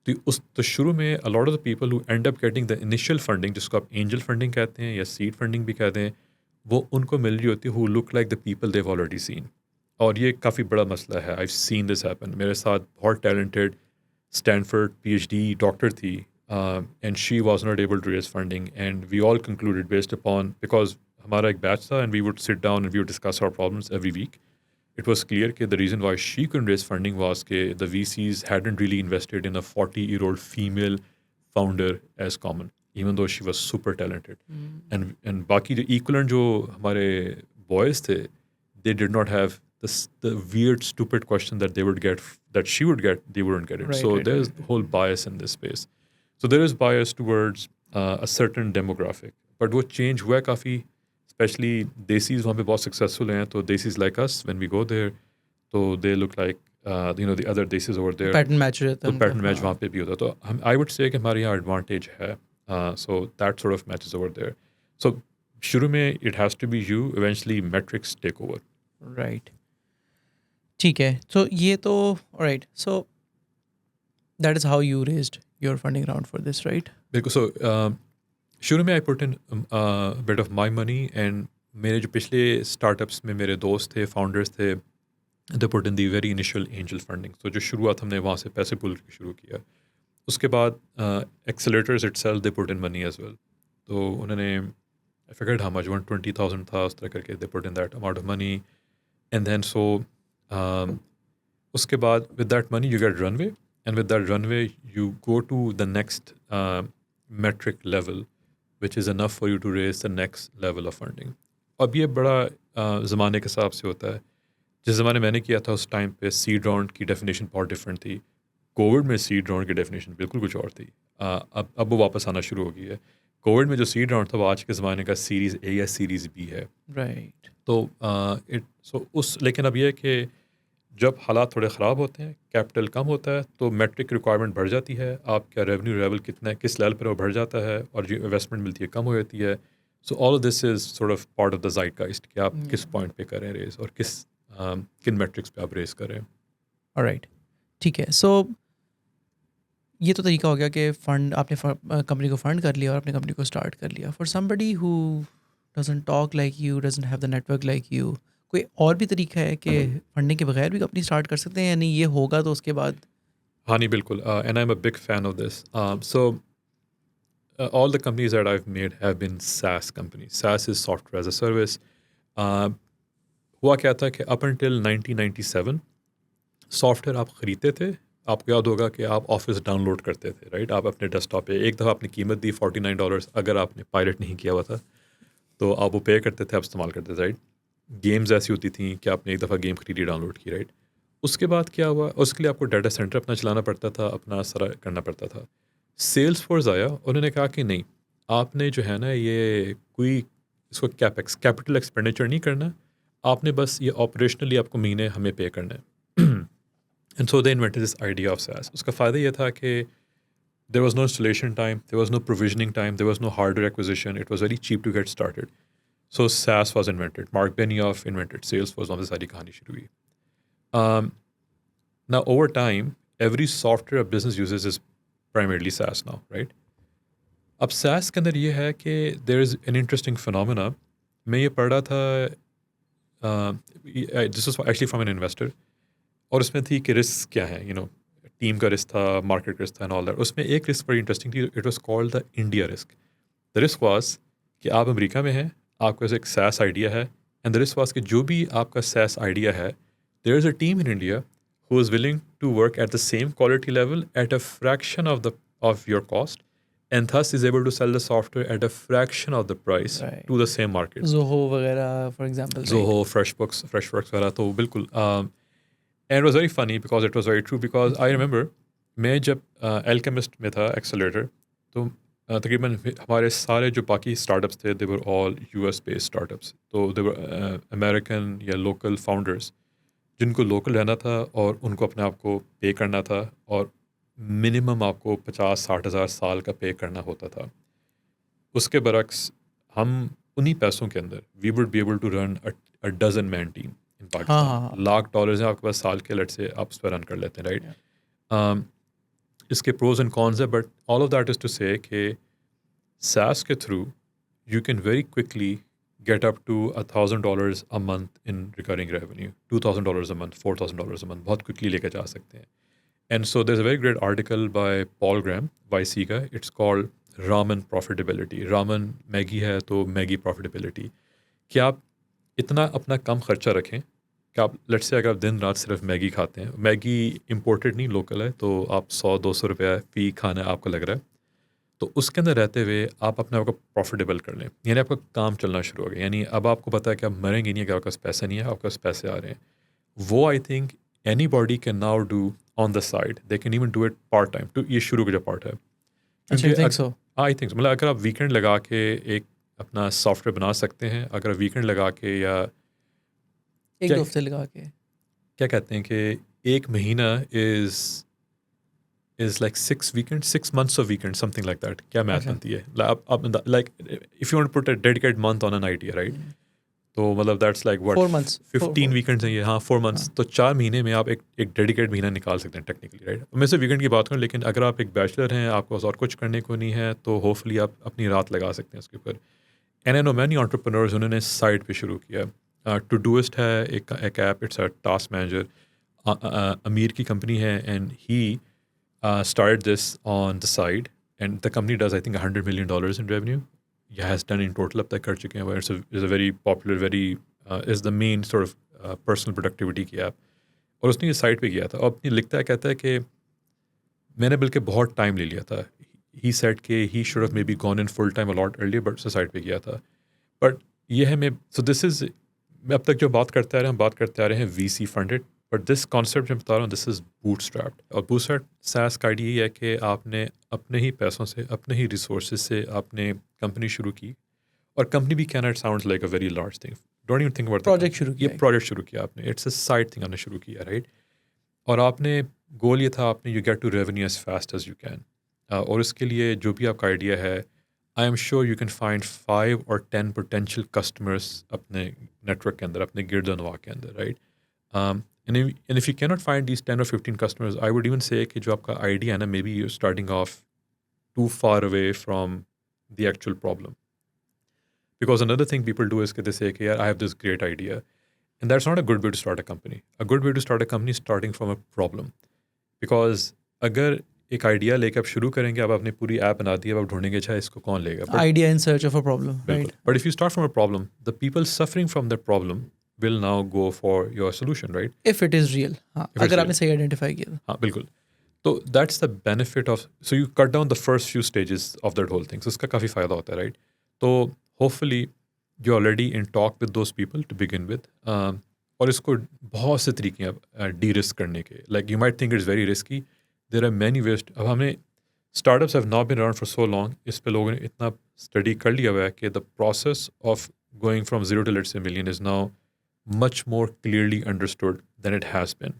तो शुरू में a lot of the people who end up getting the initial funding, जिसको आप एंजल फंडिंग कहते हैं या सीड फंडिंग भी कहते हैं, वो उनको मिल रही होती है who look like the people they've already seen. और ये काफ़ी बड़ा मसला है. I've seen this happen. मेरे साथ बहुत talented Stanford PhD doctor थी, and she was not able to raise funding, and we all concluded based upon, because हमारा एक बैच था and we would sit down and we would discuss our problems every week. It was clear that the reason why she couldn't raise funding was that the VCs hadn't really invested in a 40-year-old female founder as common, even though she was super talented. And बाकी जो equivalent जो हमारे boys थे, they did not have the weird, stupid question that they would get, that she would get, they wouldn't get it. Right, So right, there's right. whole bias in this space. So there is bias towards a certain demographic. But वो change हुआ है काफ़ी, especially desis वहाँ पे बहुत successful हैं, तो desis like us, when we go there, तो they look like the other desis over there. Pattern match रहता तो है उनका, पैटर्न मैच हाँ. वहाँ पे भी होता है. तो I would say कि हमारे यहाँ advantage है. So that sort of matches over there. So शुरू में it has to be you, eventually metrics take over. Right, ठीक है. सो ये तो right, so that is how you raised your funding round for this, right? बिल्कुल. सो शुरू में I put in bit of my money, and मेरे जो पिछले स्टार्टअप्स में मेरे दोस्त थे, फाउंडर्स थे, दे पुट इन दी वेरी इनिशियल एंजल फंडिंग. तो जो शुरुआत हमने वहाँ से पैसे पुल शुरू किया. उसके बाद accelerators itself they put in money as well. तो उन्होंने, आई फिगर्ड हाउ मच, 120,000 था, उस तरह करके they put in that amount of money. And then so उसके बाद with that money you get runway, and with that runway you go to the next metric level, which is enough for you to raise the next level of funding. अब ये बड़ा ज़माने के हिसाब से होता है. जिस ज़माने मैंने किया था उस टाइम पे सीड राउंड की डेफिनेशन बहुत डिफरेंट थी. कोविड में सीड राउंड की डेफिनेशन बिल्कुल कुछ और थी. अब वो वापस आना शुरू हो गई है. कोविड में जो सीड राउंड था वो आज के ज़माने का सीरीज़ ए या सीरीज़ बी है. राइट. तो लेकिन अब ये है कि जब हालात थोड़े ख़राब होते हैं, कैपिटल कम होता है, तो मेट्रिक रिक्वायरमेंट बढ़ जाती है. आपका रेवेन्यू लेवल कितना है, किस लेवल पर वो बढ़ जाता है, और जो इन्वेस्टमेंट मिलती है कम हो जाती है. So all of this is sort of part of the zeitgeist कि आप किस पॉइंट पे करें रेस, और किन मेट्रिक्स पे आप रेस करें. ऑलराइट, ठीक है. सो ये तो तरीका हो गया कि फंड, आपने कंपनी को फंड कर लिया और अपनी कंपनी को स्टार्ट कर लिया. For somebody who doesn't talk like you, doesn't have the network like you, कोई और भी तरीका है कि फंडिंग के बगैर भी कंपनी स्टार्ट कर सकते हैं, या नहीं ये होगा तो उसके बाद? हाँ नहीं, बिल्कुल. And I am a big fan of this. So all the companies that I've made have been SaaS companies. SaaS is software as a service. हुआ क्या था कि up until 1997 सॉफ्टवेयर आप ख़रीदते थे. आपको याद होगा कि आप ऑफिस डाउनलोड करते थे, राइट? आप अपने डेस्कटॉप पे एक दफ़ा आपने कीमत दी $49. अगर आपने पायलट नहीं किया हुआ था तो आप वो पे करते थे, आप इस्तेमाल करते थे, राइट? गेम्स ऐसी होती थी कि आपने एक दफ़ा गेम खरीदी, डाउनलोड की, राइट? उसके बाद क्या हुआ, उसके लिए आपको डाटा सेंटर अपना चलाना पड़ता था, अपना सारा करना पड़ता था. सेल्स फोर्स आया, उन्होंने कहा कि नहीं, आपने जो है ना ये कोई इसको कैपेक्स, कैपिटल एक्सपेंडिचर नहीं करना, आपने बस ये ऑपरेशनली आपको महीने हमें पे करना है. And so they invented this idea of SaaS. उसका फ़ायदा ये था कि there was no installation time, there was no provisioning time, there was no hardware acquisition, it was very cheap to get started. So SaaS was invented. Mark Benioff invented Salesforce. वहाँ से सारी कहानी शुरू हुई. Now over time, every software a business uses is primarily SaaS now, right? अब SaaS के अंदर ये है कि there is an interesting phenomena. मैं ये पढ़ रहा था, this was actually from an investor, और उसमें थी कि रिस्क क्या है, टीम का रिस्क था, मार्केट रिस्क था, एंड ऑल दैट. उसमें एक रिस्क बड़ी इंटरेस्टिंग थी. It was called the India risk. The risk was कि आप अमेरिका में हैं, आपके पास एक SaaS आइडिया है, एंड द रिस्क वाज कि जो भी आपका SaaS आइडिया है, there is a team in India who is willing to work at the same quality level at a fraction of your cost, and thus is able to sell the software at a fraction of the price Right. to the same market. Zoho वगैरह for example. Zoho, FreshWorks वगैरह. तो बिल्कुल. And it was very funny because it was very true, because I remember मैं जब Alchemist में था, Accelerator, तो तकरीबन हमारे सारे जो बाकी स्टार्टअप्स थे, they were all US based startups. तो they were American या local founders जिनको लोकल रहना था और उनको अपने आप को पे करना था, और मिनिमम आपको 50-60 हज़ार साल का पे करना होता था. उसके बरक्स हम उन्हीं पैसों के अंदर we would be able to run a dozen man team in Pakistan. हाँ. $1,00,000 हैं आपके पास साल के, लट से आप उस पर रन कर लेते हैं, राइट? इसके प्रोज एंड कॉन्स है, but all of that is to say कि SaaS के through you can very quickly get up to $1,000 a month in recurring revenue, $2,000 a month, $4,000 a month. बहुत quickly लेके जा सकते हैं. And so there's a very great article by Paul Graham, YC का. It's called Ramen Profitability. Ramen Maggi है तो Maggi profitability. कि आप इतना अपना कम खर्चा रखें कि आप लेट्स से अगर आप दिन रात सिर्फ मैगी खाते हैं, मैगी इम्पोर्टेड नहीं लोकल है, तो आप 100-200 रुपया फी खाना आपको लग रहा है, तो उसके अंदर रहते हुए आप अपने आप को प्रॉफिटेबल कर लें, यानी आपका काम चलना शुरू हो गया, यानी अब आपको पता है कि आप मरेंगे नहीं, कि आपके पास पैसा नहीं है, आपके पास पैसे आ रहे हैं. वो I think any body can now do on the side, they can even do it part time. तो ये शुरू का जो पार्ट है, अच्छा, you think so? I think मतलब अगर आप वीकेंड लगा के एक अपना सॉफ्टवेयर बना सकते हैं, अगर आप वीकेंड लगा के या एक क्या दो हफ्ते लगा के. क्या कहते हैं कि एक महीना is like 6 months of weekend, something like that. क्या मैथ अच्छा. बनती है? Like if you want to put a dedicated month on an idea, right? तो मतलब that's like what 4 months. 15 weekends हैं ये, हाँ 4 months. तो 4 महीने में आप एक डेडिकेटेड महीना निकाल सकते हैं टेक्निकली, राइट? मैं सिर्फ वीकेंड की बात करूँ, लेकिन अगर आप एक बैचलर हैं, आपको और कुछ करने को नहीं है, तो होपफुली आप अपनी रात लगा सकते हैं उसके ऊपर. And I know many entrepreneurs, उन्होंने साइड पे शुरू किया. टूडूइस्ट है एक app, it's a task manager. अमीर की कंपनी है, and he started this on the side, and the company does I think $100 million in revenue. Yeah, has done in total up तक कर चुके हैं. Where it's a very popular, very is the main sort of personal productivity की app. और उसने ये site पे किया था, और अपनी लिखता है, कहता है कि मैंने बल्कि बहुत टाइम ले लिया था. He said कि he should have maybe gone in full time a lot earlier, but उसे साइट पे किया था. But ये है, मैं so this is, मैं अब तक जो बात करते आ रहे हैं, हम बात करते आ रहे हैं VC funded, but this concept जो बता रहा हूँ, दिस इज़ बूटस्ट्रैप्ड. और बूटस्ट्रैप SaaS का आइडिया ये है कि आपने अपने ही पैसों से, अपने ही रिसोर्सेज से आपने कंपनी शुरू की, और कंपनी भी can it sounds like a very large thing, don't even think about project शुरू ये किया. प्रोजेक्ट शुरू किया आपने, इट्स अ साइड थिंग आपने शुरू किया, राइट? और आपने गोल ये था, आपने you get to revenue as fast as you can. और इसके लिए जो भी आपका आइडिया है, I am sure you can find 5 or 10 potential customers अपने नेटवर्क के अंदर, अपने गिरदनवा के अंदर, right? And if you cannot find these 10 or 15 customers, I would even say कि जो आपका idea है ना, maybe you're starting off too far away from the actual problem. Because another thing people do is कि they say कि यार I have this great idea, and that's not a good way to start a company. A good way to start a company is starting from a problem. Because अगर एक idea लेके आप शुरू करेंगे, अब आपने पूरी ऐप बना दी, अब आप ढूंढेंगे अच्छा इसको कौन लेगा. Idea in search of a problem, बिल्कुल. right? But if you start from a problem, the people suffering from that problem will now go for your solution, right? If it is real. हाँ, If it's अगर real. आपने सही identify किया. हाँ बिल्कुल. तो that's the benefit of, so you cut down the first few stages of that whole thing. So उसका काफ़ी फ़ायदा होता है, राइट? तो hopefully you already in talk with those people to begin with. और इसको बहुत से तरीके हैं डी रिस्क करने के. Like you might think it's very risky, there are many ways. अब हमने startups have not been around for so long, इस पे लोगों ने इतना स्टडी कर लिया हुआ है कि the process of going from zero to let's say million is now much more clearly understood than it has been.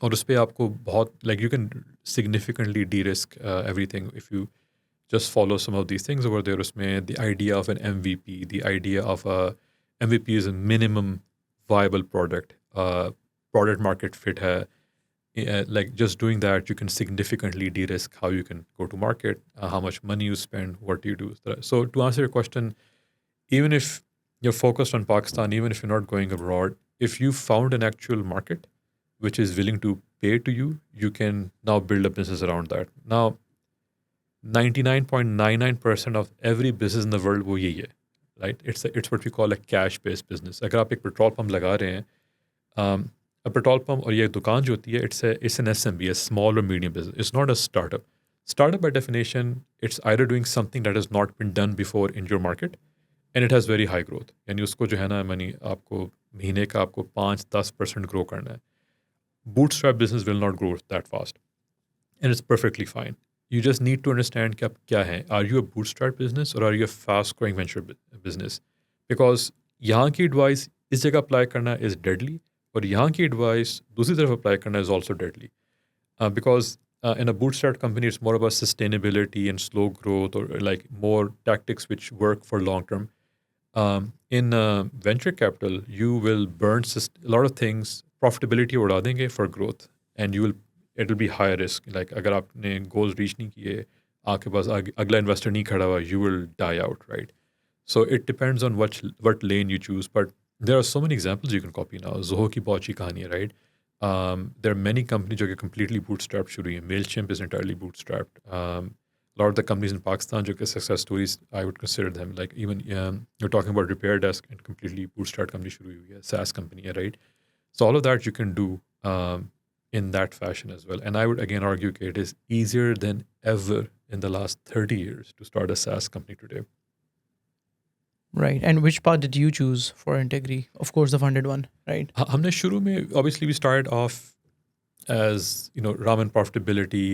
और उस पर आपको बहुत like you can significantly derisk everything if you just follow some of these things over there. उसमें the idea of an MVP, the idea of a MVP is a minimum viable product, product market fit है. Like just doing that, you can significantly de-risk how you can go to market, how much money you spend, what do you do. So to answer your question, even if you're focused on Pakistan, even if you're not going abroad, if you found an actual market which is willing to pay to you, you can now build a business around that. Now, 99.99% of every business in the world वो यही है, right? It's what we call a cash-based business. अगर आप एक petrol pump लगा रहे हैं, petrol pump और ये दुकान जो होती है, it's an SMB, a small or medium business. It's not a startup. Startup by definition, it's either doing something that has not been done before in your market, and it has very high growth. यानी उसको जो है ना, money आपको महीने का आपको 5-10% grow करना है. Bootstrap business will not grow that fast, and it's perfectly fine. You just need to understand कि आप क्या हैं. Are you a bootstrap business or are you a fast growing venture business? Because यहाँ की advice इस जगह apply करना is deadly, और यहाँ की advice दूसरी तरफ apply करना is also deadly. Because in a bootstrap company, it's more about sustainability and slow growth, or like more tactics which work for long term. In venture capital, you will burn a lot of things, profitability उड़ा देंगे for growth, and you will it will B high risk. Like अगर आपने गोल reach नहीं किए, आपके पास अगला investor नहीं खड़ा हुआ, you will die out, right? So it depends on what lane you choose, but there are so many examples you can copy now. Zoho की बहुत अच्छी कहानी है, right? There are many companies जो कि completely bootstrapped शुरू हुई हैं. Mailchimp is entirely bootstrapped. A lot of the companies in Pakistan जो कि success stories, I would consider them. Like even you're talking about Repair Desk and completely bootstrapped company शुरू हुई है, SaaS company है, right? So all of that you can do in that fashion as well. And I would again argue that it is easier than ever in the last 30 years to start a SaaS company today. Right. And which path did you choose for Integri? Of course, the funded one, right? हमने शुरू में obviously we started off as ramen profitability.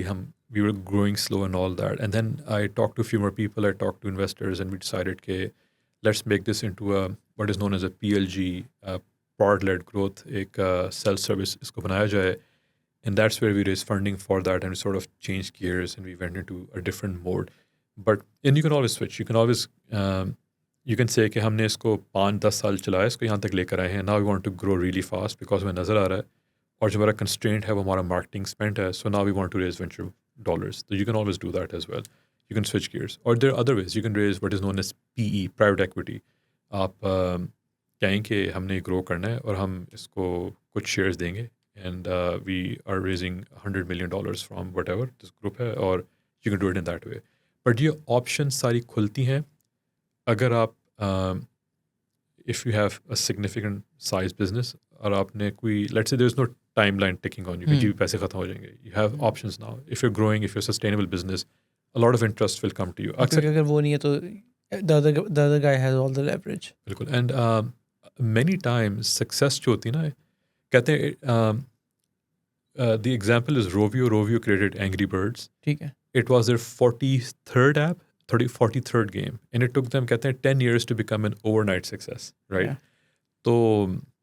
We were growing slow and all that, and then I talked to a few more people. I talked to investors, and we decided, okay, let's make this into a what is known as a PLG, pod-led growth, एक self-service इसको बनाया जाए, and that's where we raised funding for that, and we sort of changed gears and we went into a different mode. And you can always switch. You can always you can say कि हमने इसको 5-10 साल चलाया, इसको यहाँ तक लेकर आए हैं. Now we want to grow really fast because हमें नज़र आ रहा है, और जो हमारा constraint है वो हमारा marketing spend है. So now we want to raise venture dollars. So you can always do that as well. You can switch gears. Or there are other ways. You can raise what is known as PE, private equity. आप कहें कि हमने grow करना है और हम इसको कुछ shares देंगे, and we are raising $100 million from whatever this group है, और you can do it in that way. But ये options सारी खुलती हैं अगर आप if you have a significant size business और आपने कोई, let's say there's no timeline ticking on you कि जी पैसे खत्म हो जाएंगे, you have options now. If you're growing, if you're a sustainable business, a lot of interest will come to you. क्योंकि अगर वो नहीं है तो the other guy has all the leverage. बिल्कुल. And many times success जो होती है ना, कहते हैं the example is Rovio. Rovio created Angry Birds. ठीक है. It was their 43rd app, 43rd game, and it took them, कहते हैं, 10 years to become an overnight success, right? Yeah. So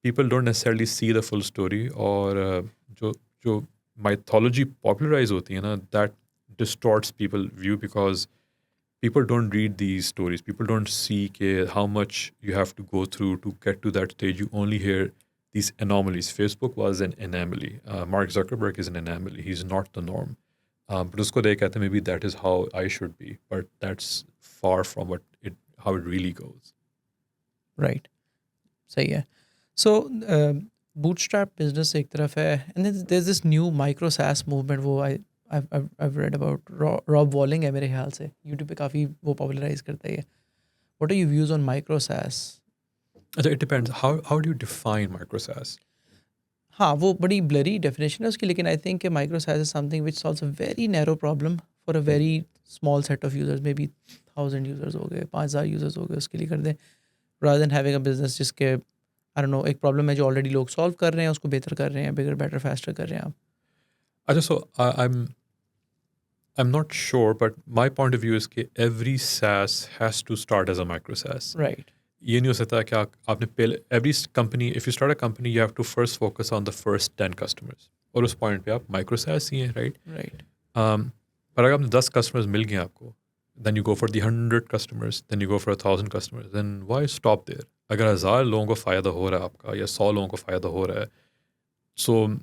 people don't necessarily see the full story, और जो mythology popularize होती है ना, that distorts people's view because people don't read these stories. People don't see how much you have to go through to get to that stage. You only hear these anomalies. Facebook was an anomaly. Mark Zuckerberg is an anomaly. He's not the norm. But usko dekh कहते हैं, maybe that is how I should be, but that's far from how it really goes. Right. सही है. So bootstrap business एक तरफ है, and then there's this new micro SaaS movement. वो I've read about Rob Walling है मेरे ख्याल से, YouTube पे काफ़ी वो popularize करता है. What are your views on micro SaaS? It depends. How do you define micro SaaS? हाँ, वो बड़ी blurry definition है उसकी, लेकिन I think micro SaaS is something which solves a very narrow problem for a very small set of users. Maybe 1,000 users हो गए, 5,000 users हो गए, उसके लिए कर दें, rather than having a business जिसके I don't know एक problem है जो already लोग solve कर रहे हैं, उसको बेहतर कर रहे हैं, bigger, better, faster कर रहे हैं आप. So I'm not sure, but my point of view is that every SaaS has to start as a micro SaaS. Right. ये नहीं हो सकता कि आपने पहले, every company, if you start a company, you have to first focus on the first 10 customers. और उस point पे आप micro SaaS ही हैं, right? Right. पर अगर आपने 10 customers मिल गए आपको, then you go for the 100 customers, then you go for 1,000 customers, then why stop there? अगर 1,000 लोगों को फ़ायदा हो रहा है आपका, या 100 लोगों को फ़ायदा हो रहा है, so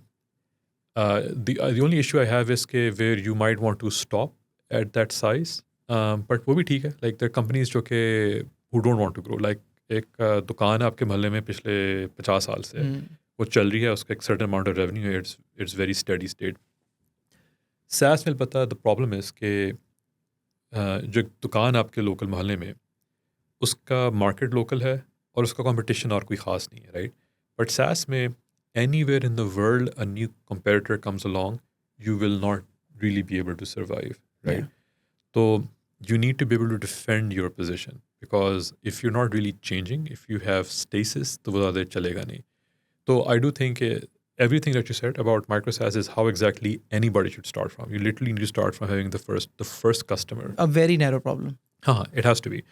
the only issue I have is where you might want to stop at that size, but वो भी ठीक है. Like there are companies जो कि who don't want to grow. Like एक दुकान है आपके मोहल्ले में पिछले 50 साल से, वो चल रही है, उसका एक certain amount of revenue है, it's very steady state. SaaS में पता the problem is कि जो दुकान आपके लोकल मोहल्ले में, उसका मार्केट लोकल है और उसका कंपटीशन और कोई ख़ास नहीं है, राइट? बट SaaS में anywhere in the world a new competitor comes along, you will not really be able to survive, right? Yeah. So you need to be able to defend your position, because if you're not really changing, if you have stasis, तो वो ज़्यादा चलेगा नहीं. So I do think everything that you said about micro SaaS is how exactly anybody should start from. You literally need to start from having the first customer. A very narrow problem. It has to be.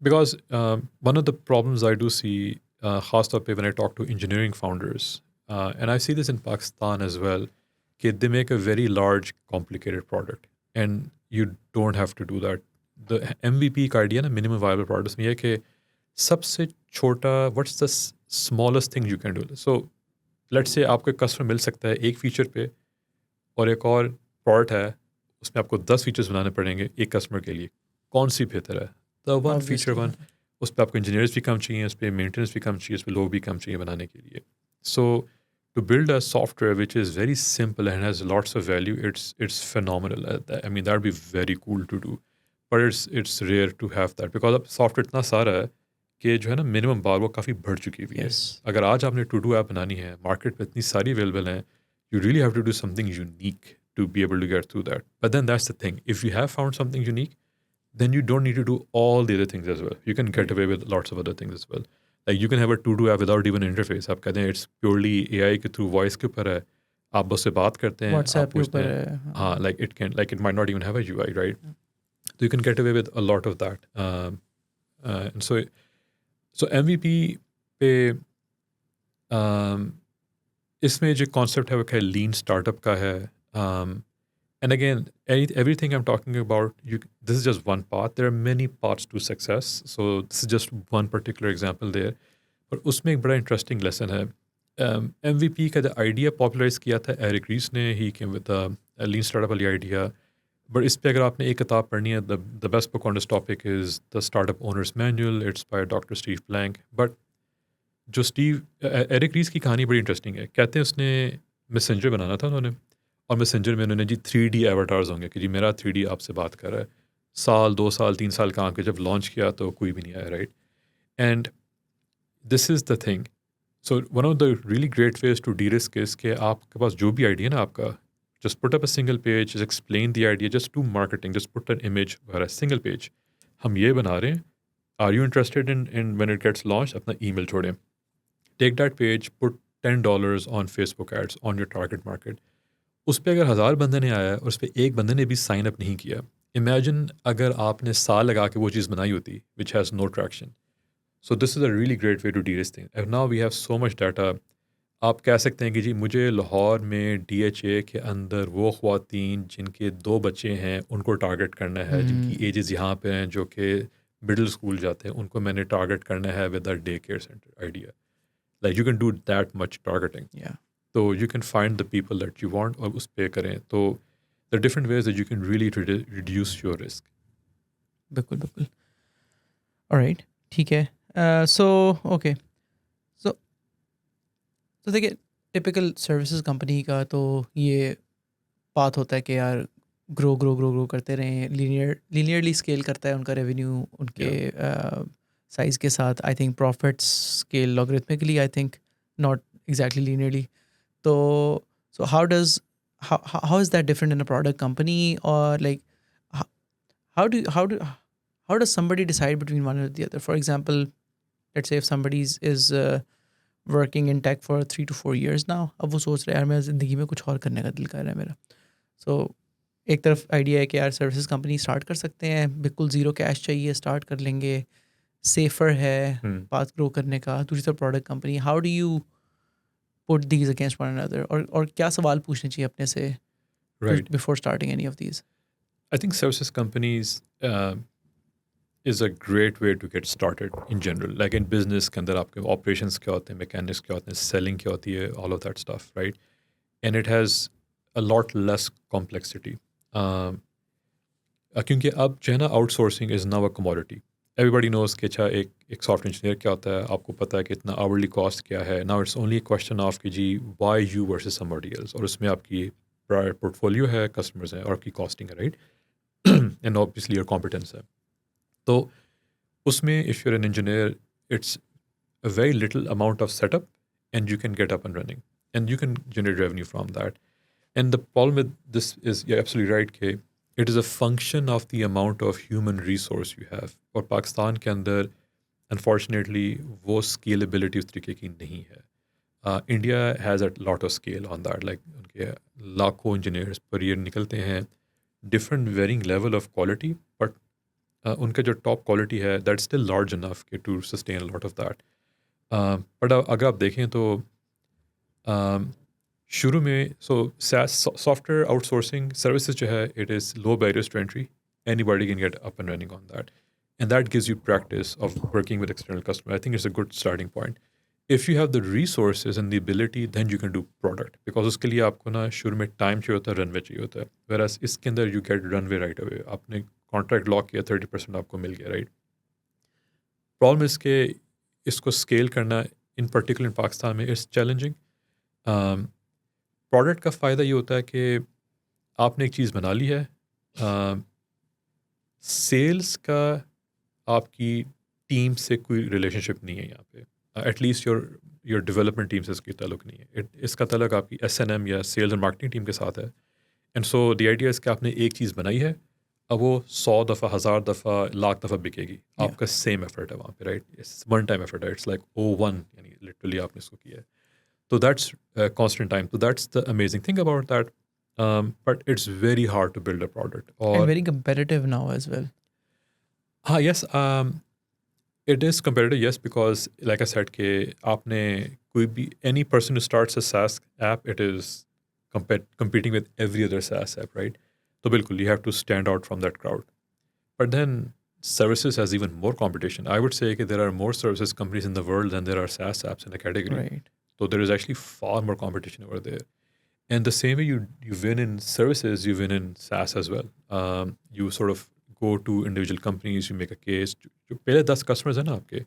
Because one of the problems I do see, खास तौर पे when I talk to engineering founders, and I see this in Pakistan as well, कि they make a very large, complicated product, and you don't have to do that. The MVP का idea ना, minimum viable product, में ये कि सबसे छोटा, what's the smallest thing you can do? So let's say आपको एक कस्टमर मिल सकता है एक फ़ीचर पे और एक और प्रोडक्ट है उसमें आपको 10 फीचर्स बनाने पड़ेंगे एक कस्टमर के लिए, कौन सी बेहतर है? The one feature obviously. One, उस पे आपको इंजीनियर्स भी कम चाहिए, उस पे मेंटेनेंस भी कम चाहिए, उस पे लोग भी कम चाहिए बनाने के लिए। सो to build a software which is very simple and has lots of value, it's phenomenal at that. I mean that'd be very cool to do, but it's rare to have that because अब software इतना सारा है कि जो है ना minimum बार वो काफ़ी बढ़ चुकी हुई है। यस। अगर आज आपने टू डू ऐप बनानी है, मार्केट में इतनी सारी अवेलेबल हैं, you really have to do something unique to be able to get through that. But then that's the thing, if you have found something unique, then you don't need to do all the other things as well. You can get away with lots of other things as well. Like you can have a to-do app without even interface. आप कहते हैं it's purely AI के through voice के ऊपर है. आप उससे बात करते हैं, आप व्हाट्सएप के पूछते ऊपर हैं, है, हाँ, हाँ। like it might not even have a UI, right? So you can get away with a lot of that. And so MVP पे इसमें जो कॉन्सेप्ट है वो क्या लीन स्टार्टअप का है. And again, everything I'm talking about, this is just one path. There are many paths to success. So this is just one particular example there. पर उसमें एक बड़ा इंटरेस्टिंग लेसन है. MVP का जो आइडिया पॉपुलराइज किया था एरिक रीस ने, ही केम विद लीन स्टार्टअप वाली आइडिया. बट इस पे अगर आपने एक किताब पढ़नी है, the best book on this topic is the startup owners manual. It's by doctor Steve blank. But जो एरिक रीस की कहानी बड़ी इंटरेस्टिंग है. कहते हैं उसने मैसेंजर बनाना था उन्होंने, और मैसेंजर में उन्होंने जी 3D एवाटार्स होंगे कि जी मेरा 3D आपसे बात कर रहा है. साल 2 साल 3 साल काम के जब लॉन्च किया तो कोई भी नहीं आया, right? And this is the thing. So one of the really great ways to derisk is कि आपके पास जो भी आइडिया ना आपका, just put up a single page, just explain the idea, just do marketing, just put an image वगैरह, single page, हम ये बना रहे हैं, are you interested in when it gets launch, अपना ईमेल छोड़ें. Take that page, put $10 on Facebook ads on your target market. उस पर अगर 1,000 बंदे ने आया और उस पर एक बंदे ने भी साइन अप नहीं किया, इमेजिन अगर आपने साल लगा के वो चीज़ बनाई होती which has no traction. So this is a really great way to de this thing. And now we have so much data. आप कह सकते हैं कि जी मुझे लाहौर में DHA के अंदर वो ख़वातीन जिनके 2 बच्चे हैं उनको टारगेट करना है, जिनकी एजेस यहाँ पे हैं, जो कि मिडिल स्कूल जाते हैं, उनको मैंने टारगेट करना है with a day care centre idea. Like you can do that much targeting. या तो you can find the people that you want और उस पे करें. तो the different ways that you can really reduce your risk. बिल्कुल, बिल्कुल। Alright, ठीक है। सो ओके, सो तो देखिए, टिपिकल सर्विसेज कंपनी का तो ये बात होता है कि यार ग्रो करते रहें, लीनियरली स्केल करता है उनका रेवेन्यू उनके Yeah. साइज़ के साथ। I think profits scale logarithmically, I think not exactly linearly. तो so how is that different in a product company, और like how do how does somebody decide between one or the other? For example, let's say if somebody is working in tech for 3 to 4 years now, अब वो सोच रहा है यार मैं ज़िंदगी में कुछ और करने का दिल कर रहा है मेरा. सो एक तरफ आइडिया है कि यार सर्विसेज कंपनी स्टार्ट कर सकते हैं, बिल्कुल ज़ीरो कैश चाहिए, स्टार्ट कर लेंगे, सेफर है Hmm. पाथ ग्रो करने का. दूसरी तरफ product company, how do you put these against one another, और क्या सवाल पूछने चाहिए अपने से Right. Before starting any of these? I think services companies is a great way to get started in general. Like in business के अंदर आपके operations क्या होते हैं, mechanics क्या होते हैं, selling क्या होती है, all of that stuff, right? And it has a lot less complexity. क्योंकि अब जो है ना outsourcing is now a commodity. Everybody knows कि अच्छा एक सॉफ्टवेयर इंजीनियर क्या होता है, आपको पता है कि इतना hourly cost क्या है. Now it's only a question of कि जी why you versus somebody else, और उसमें आपकी prior portfolio है, customers हैं, और आपकी costing है, right? And obviously your competence है. तो उसमें if you're an engineer, it's a very little amount of setup and you can get up and running and you can generate revenue from that. And the problem with this is, you're absolutely right, कि it is a function of the amount of human resource you have. और पाकिस्तान के अंदर unfortunately वो scalability उस तरीके की नहीं है. India has a lot of scale on that. Like उनके लाखों engineers per year निकलते हैं, different varying level of quality, but उनका जो टॉप क्वालिटी है दैट स्टिल लार्ज इनफ के to sustain lot of that. But अगर आप देखें तो शुरू में सॉफ्टवेयर आउटसोर्सिंग सर्विसेज जो है, it is low barriers to entry, anybody can get up and running on that, and that gives you practice of working with external customer. I think it's a good starting point. If you have the resources and the ability then you can do product, because उसके लिए आपको ना शुरू में time चाहिए होता है, runway चाहिए होता है, वेराज इसके अंदर you get runway right away. आपने कॉन्ट्रैक्ट लॉक किया, 30% आपको मिल गया, राइट। प्रॉब्लम इसके इसको स्केल करना इन पर्टिकुलर इन पाकिस्तान में इट्स चैलेंजिंग। प्रोडक्ट का फ़ायदा ये होता है कि आपने एक चीज़ बना ली है, सेल्स का आपकी टीम से कोई रिलेशनशिप नहीं है यहाँ पे, एटलीस्ट योर डेवलपमेंट टीम से इसकी ताल्लुक नहीं है। इसका ताल्लुक आपकी S&M या सेल्स एंड मार्केटिंग टीम के साथ है। And so the idea is कि आपने एक चीज़ बनाई है, अब वो 100 दफ़ा, 1000 दफ़ा, लाख दफ़ा बिकेगी, Yeah. आपका सेम एफर्ट है वहाँ पे, right. It's one time effort है, इट्स लाइक O1, यानी लिटरली आपने इसको किया है। तो दैट्स कांस्टेंट टाइम, तो that's the amazing thing about that. But it's very hard to build a product. And और very competitive now as well. हाँ, yes, it is competitive, yes, because like I said कि आपने कोई भी any person who starts a SaaS app, it is competing with every other SaaS app, right? तो बिल्कुल you have to stand out from that crowd. But then services has even more competition. I would say that there are more services companies in the world than there are SaaS apps in the category. Right. So there is actually far more competition over there. And the same way you win in services, you win in SaaS as well. You sort of go to individual companies, you make a case. जो पहले 10 customers हैं ना आपके,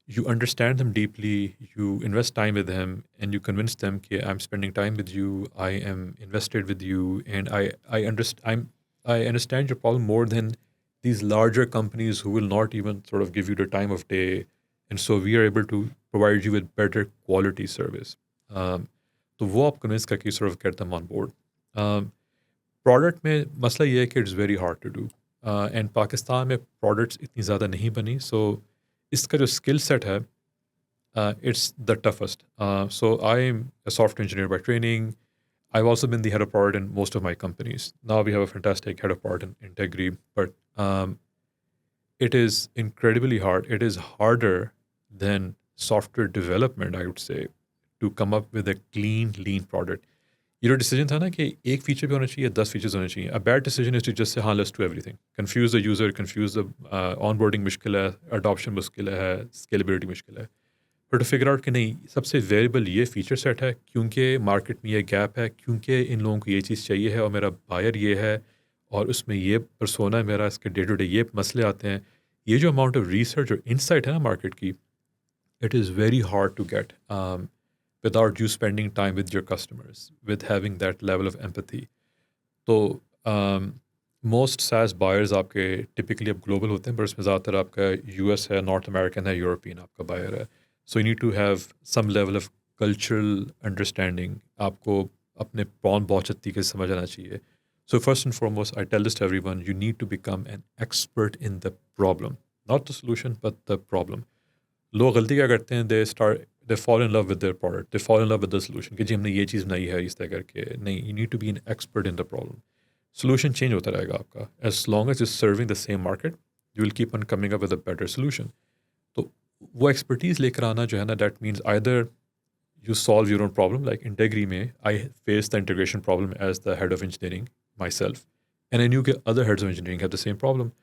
you understand them deeply, you invest time with them, and you convince them कि I'm spending time with you, I am invested with you, and I understand your problem more than these larger companies who will not even sort of give you the time of day, and so we are able to provide you with better quality service. तो वो आप convince करके sort of get them on board. Product में मसला ये है कि it's very hard to do, and Pakistan में प्रोडक्ट्स इतनी ज़्यादा नहीं बनी, सो इसका जो स्किल सेट है it's the toughest. So I am a software engineer by training. I've also been the head of product in most of my companies. Now we have a fantastic head of product in Integri, but it is incredibly hard. It is harder than software development, I would say, to come up with a clean, lean product. ये जो decision था ना कि एक feature भी होना चाहिए, 10 features होने चाहिए. A bad decision is to just say हाँ let's do everything. Confuse the user, confuse the onboarding मुश्किल है, अडॉप्शन मुश्किल है, स्केलेबिलिटी मुश्किल है. पर टू फिगर आउट कि नहीं, सबसे वेरिएबल ये फीचर सेट है क्योंकि मार्केट में ये गैप है, क्योंकि इन लोगों को ये चीज़ चाहिए है और मेरा बायर ये है और उसमें ये परसोना है मेरा, इसके डे टू डे ये मसले आते हैं. ये जो अमाउंट ऑफ रिसर्च और इंसाइट है ना मार्केट की, it is very hard to get without you spending time with your customers, with having that level of empathy. So most SaaS buyers आपके typically अब global होते हैं, पर उसमें ज़्यादातर आपका US है, North American है, European आपका buyer है. So you need to have some level of cultural understanding. आपको अपने प्रॉन बहुत अच्छी तरीके से समझ आना चाहिए. So first and foremost, I tell this to everyone, you need to become an expert in the problem, not the solution, but the problem. लोग गलती क्या करते हैं, they fall in love with their product, they fall in love with the solution कि जी हमने ये चीज़ बनाई है इस तरह करके. नहीं, you need to be an expert in the problem. Solution change होता रहेगा आपका, as long as is serving the same market, you will keep on coming up with a better solution. तो वो एक्सपर्टीज़ लेकर आना जो है ना, that means either you solve your own problem. Like Integri में, I faced the integration problem as the head of engineering myself, and I knew that other heads of engineering had the same problem.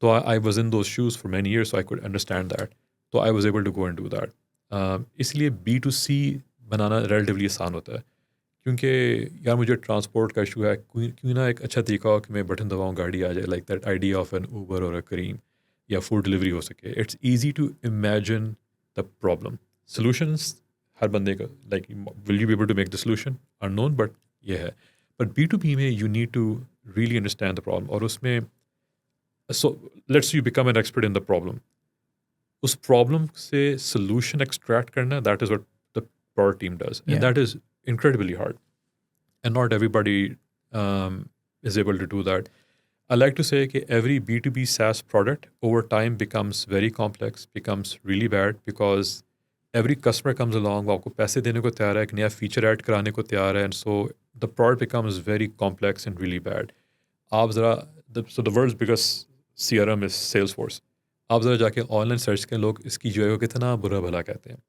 So I was in those shoes for many years, so I could understand that. So I was able to go and do that. इसलिए B2C बनाना relatively आसान होता है, क्योंकि यार मुझे transport का issue है, क्यों ना एक अच्छा तरीका हो कि मैं बटन दबाऊँ गाड़ी आ जाए, like that idea of an Uber और अ करीम या फूड डिलीवरी हो सके. It's easy to imagine the problem. Solutions हर बंदे का, like will you be able to make the solution unknown, but ये है. बट B2B में you need to really understand the problem, और उसमें so let's you become an expert in the problem. उस problem से सोल्यूशन एक्सट्रैक्ट करना, that is what the product team does, and that is incredibly hard, and not everybody is able to do that. I like to say that every B2B SaaS product over time becomes very complex, becomes really bad, because every customer comes along, वो आपको पैसे देने को तैयार है, एक नया feature add कराने को तैयार है, and so the product becomes very complex and really bad. आप ज़रा so the world's biggest CRM is Salesforce. आप ज़रा जाके ऑनलाइन सर्च करें, लोग इसकी जो है वो कितना बुरा भला कहते हैं.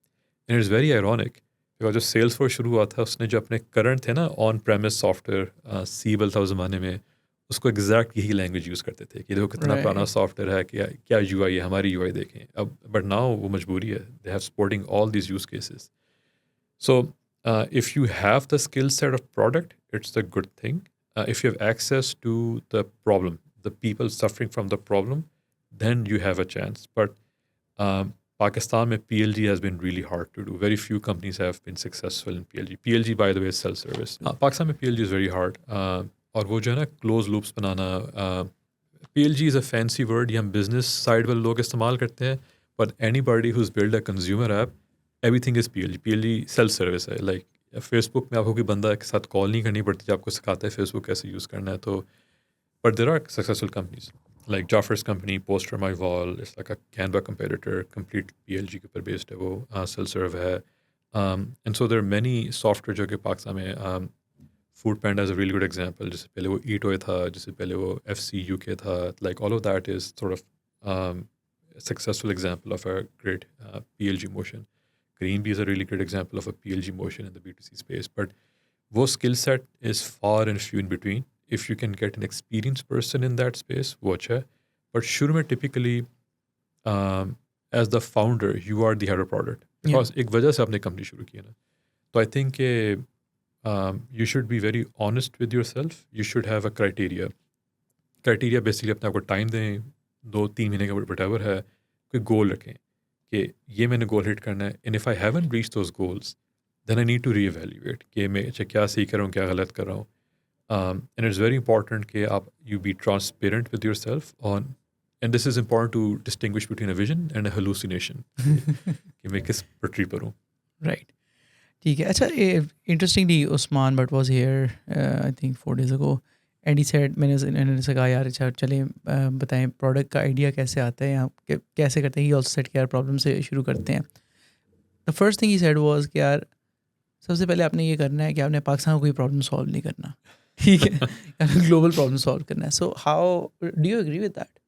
And it's very ironic, because जो Salesforce शुरू हुआ था, उसने जो अपने करंट थे ना ऑन प्रेमिस सॉफ्टवेयर, सीबल था उस ज़माने में, उसको एग्जैक्ट यही लैंग्वेज यूज़ करते थे कि देखो कितना पुराना राइट। सॉफ्टवेयर है, क्या क्या यूआई है, हमारी यूआई देखें अब। बट नाउ वो मजबूरी है, they have supporting all these use cases. So, if you have the skill set of product, it's a good thing. If you have access to the problem, the people suffering from the problem, then you have a chance. But Pakistan mein PLG has been really hard to do. Very few companies have been successful in PLG. PLG, by the way, is self-service. Pakistan mein PLG is very hard. और वो जो है ना close loops banana, PLG is a fancy word, ये हम business side वाले लोग इस्तेमाल करते हैं. But anybody who's built a consumer app, everything is PLG. PLG self service है. लाइक फेसबुक में आपको कोई बंदा के साथ कॉल नहीं करनी पड़ती, आपको सिखाता है फेसबुक कैसे यूज़ करना है. तो but there are successful companies like जाफर्स company, poster my wall, it's like a Canva competitor, complete PLG के ऊपर बेस्ड है वो, सेल्फ सर्व है. And so there are many software जो कि पाकिस्तान में, food panda is a really good example. जिससे पहले वो ईटोए था, जिससे पहले वो FC UK था. Like all of that is sort of successful example of a great PLG motion. Greenbee is a really great example of a PLG motion in the B2C space. But wo skill set is far and few in between. If you can get an experienced person in that space, wo acha hai. But shuru mein typically, as the founder, you are the head of product. Because ek wajah se aapne company shuru ki hai na. So I think you should be very honest with yourself. You should have a criteria. Criteria basically अपने आपको time दें, 2-3 महीने का whatever है, कोई गोल रखें कि ये मैंने गोल हिट करना है. And if I haven't reach those goals, then I need to reevaluate कि मैं अच्छा क्या सीख रहा हूँ, क्या गलत कर रहा हूँ. एंड इट्स वेरी इंपॉर्टेंट कि आप you be transparent with yourself on. And this is important to distinguish between a vision and a hallucination कि मैं किस पटरी पर हूँ. राइट, ठीक है. अच्छा, interestingly Usman but was here I think 4 days ago and he said, मैंने से कहा यार अच्छा चले बताएं प्रोडक्ट का आइडिया कैसे आता है, आप कैसे करते हैं. ही ऑल्सो सेड कि यार प्रॉब्लम से शुरू करते हैं. The first thing he said was कि यार सबसे पहले आपने ये करना है कि आपने पाकिस्तान को कोई प्रॉब्लम सॉल्व नहीं करना, ठीक है. ग्लोबल प्रॉब्लम सॉल्व करना है. So how do you agree with that?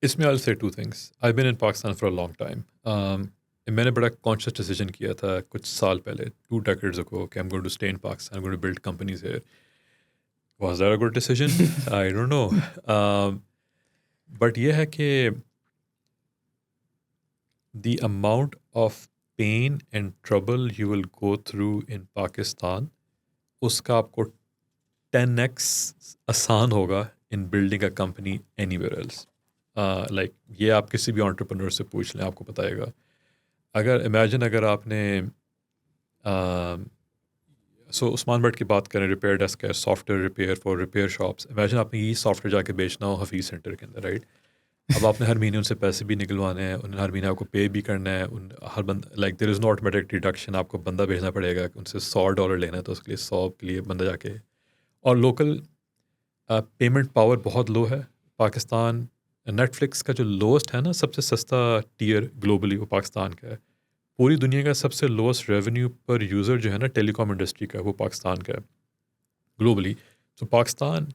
इसमें I'll say two things. I've been in Pakistan for a long time. मैंने बड़ा कॉन्शियस डिसीजन किया था कुछ साल पहले, 2 decades ago, कि I'm going to stay in Pakistan, I'm going to build companies here. Was that a good decision? I don't know. But ये है कि the amount of pain and trouble you will go through in Pakistan, उसका आपको 10x आसान होगा in building a company anywhere else. Like ये आप किसी भी entrepreneur से पूछ लें, आपको बताएगा. अगर imagine अगर आपने सो उस्मान भट्ट की बात करें, रिपेयर डेस्क है, software repair for repair shops. Imagine आपने ये सॉफ्टवेयर जाके बेचना हो हफीज़ सेंटर के अंदर, राइट. अब आपने हर महीने उनसे पैसे भी निकलवाने हैं, उन्हें हर महीने आपको पे भी करना है. उन हर बंद like there is no automatic deduction. आपको बंदा भेजना पड़ेगा, उनसे $100 लेना है तो उसके लिए 100 के लिए बंदा जाके. और लोकल पेमेंट पावर बहुत लो है. पाकिस्तान नेटफ्लिक्स का जो लोएस्ट है ना, सबसे सस्ता टियर ग्लोबली, वो पाकिस्तान का है. पूरी दुनिया का सबसे लोएस्ट रेवेन्यू पर यूज़र जो है ना टेलीकॉम इंडस्ट्री का, वो पाकिस्तान का है globally. So Pakistan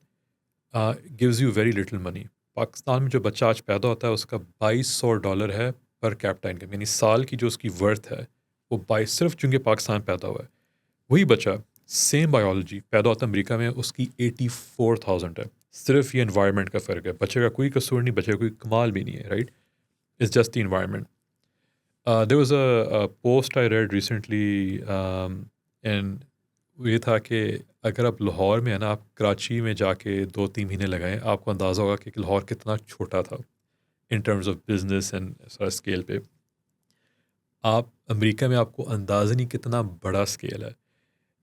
gives you very little money. Pakistan में जो बच्चा आज पैदा होता है उसका $2200 है पर कैपिटा इनकम, यानी साल की जो उसकी वर्थ है वो 22, सिर्फ चूँकि पाकिस्तान पैदा हुआ है. वही बच्चा सेम बायोलॉजी पैदा होता है अमेरिका में, उसकी 84,000 है. सिर्फ ये इन्वायरमेंट का फ़र्क है. बच्चे का कोई कसूर नहीं, बच्चे का कोई कमाल भी नहीं है, right. It's just the environment. There was a post I read recently, and ये था कि अगर आप लाहौर में है ना, आप कराची में जाके 2-3 महीने लगाएं, आपको अंदाज़ा होगा कि लाहौर कितना छोटा था in terms of business and scale पे. आप अमेरिका में आपको अंदाज़ा नहीं कितना बड़ा स्केल है.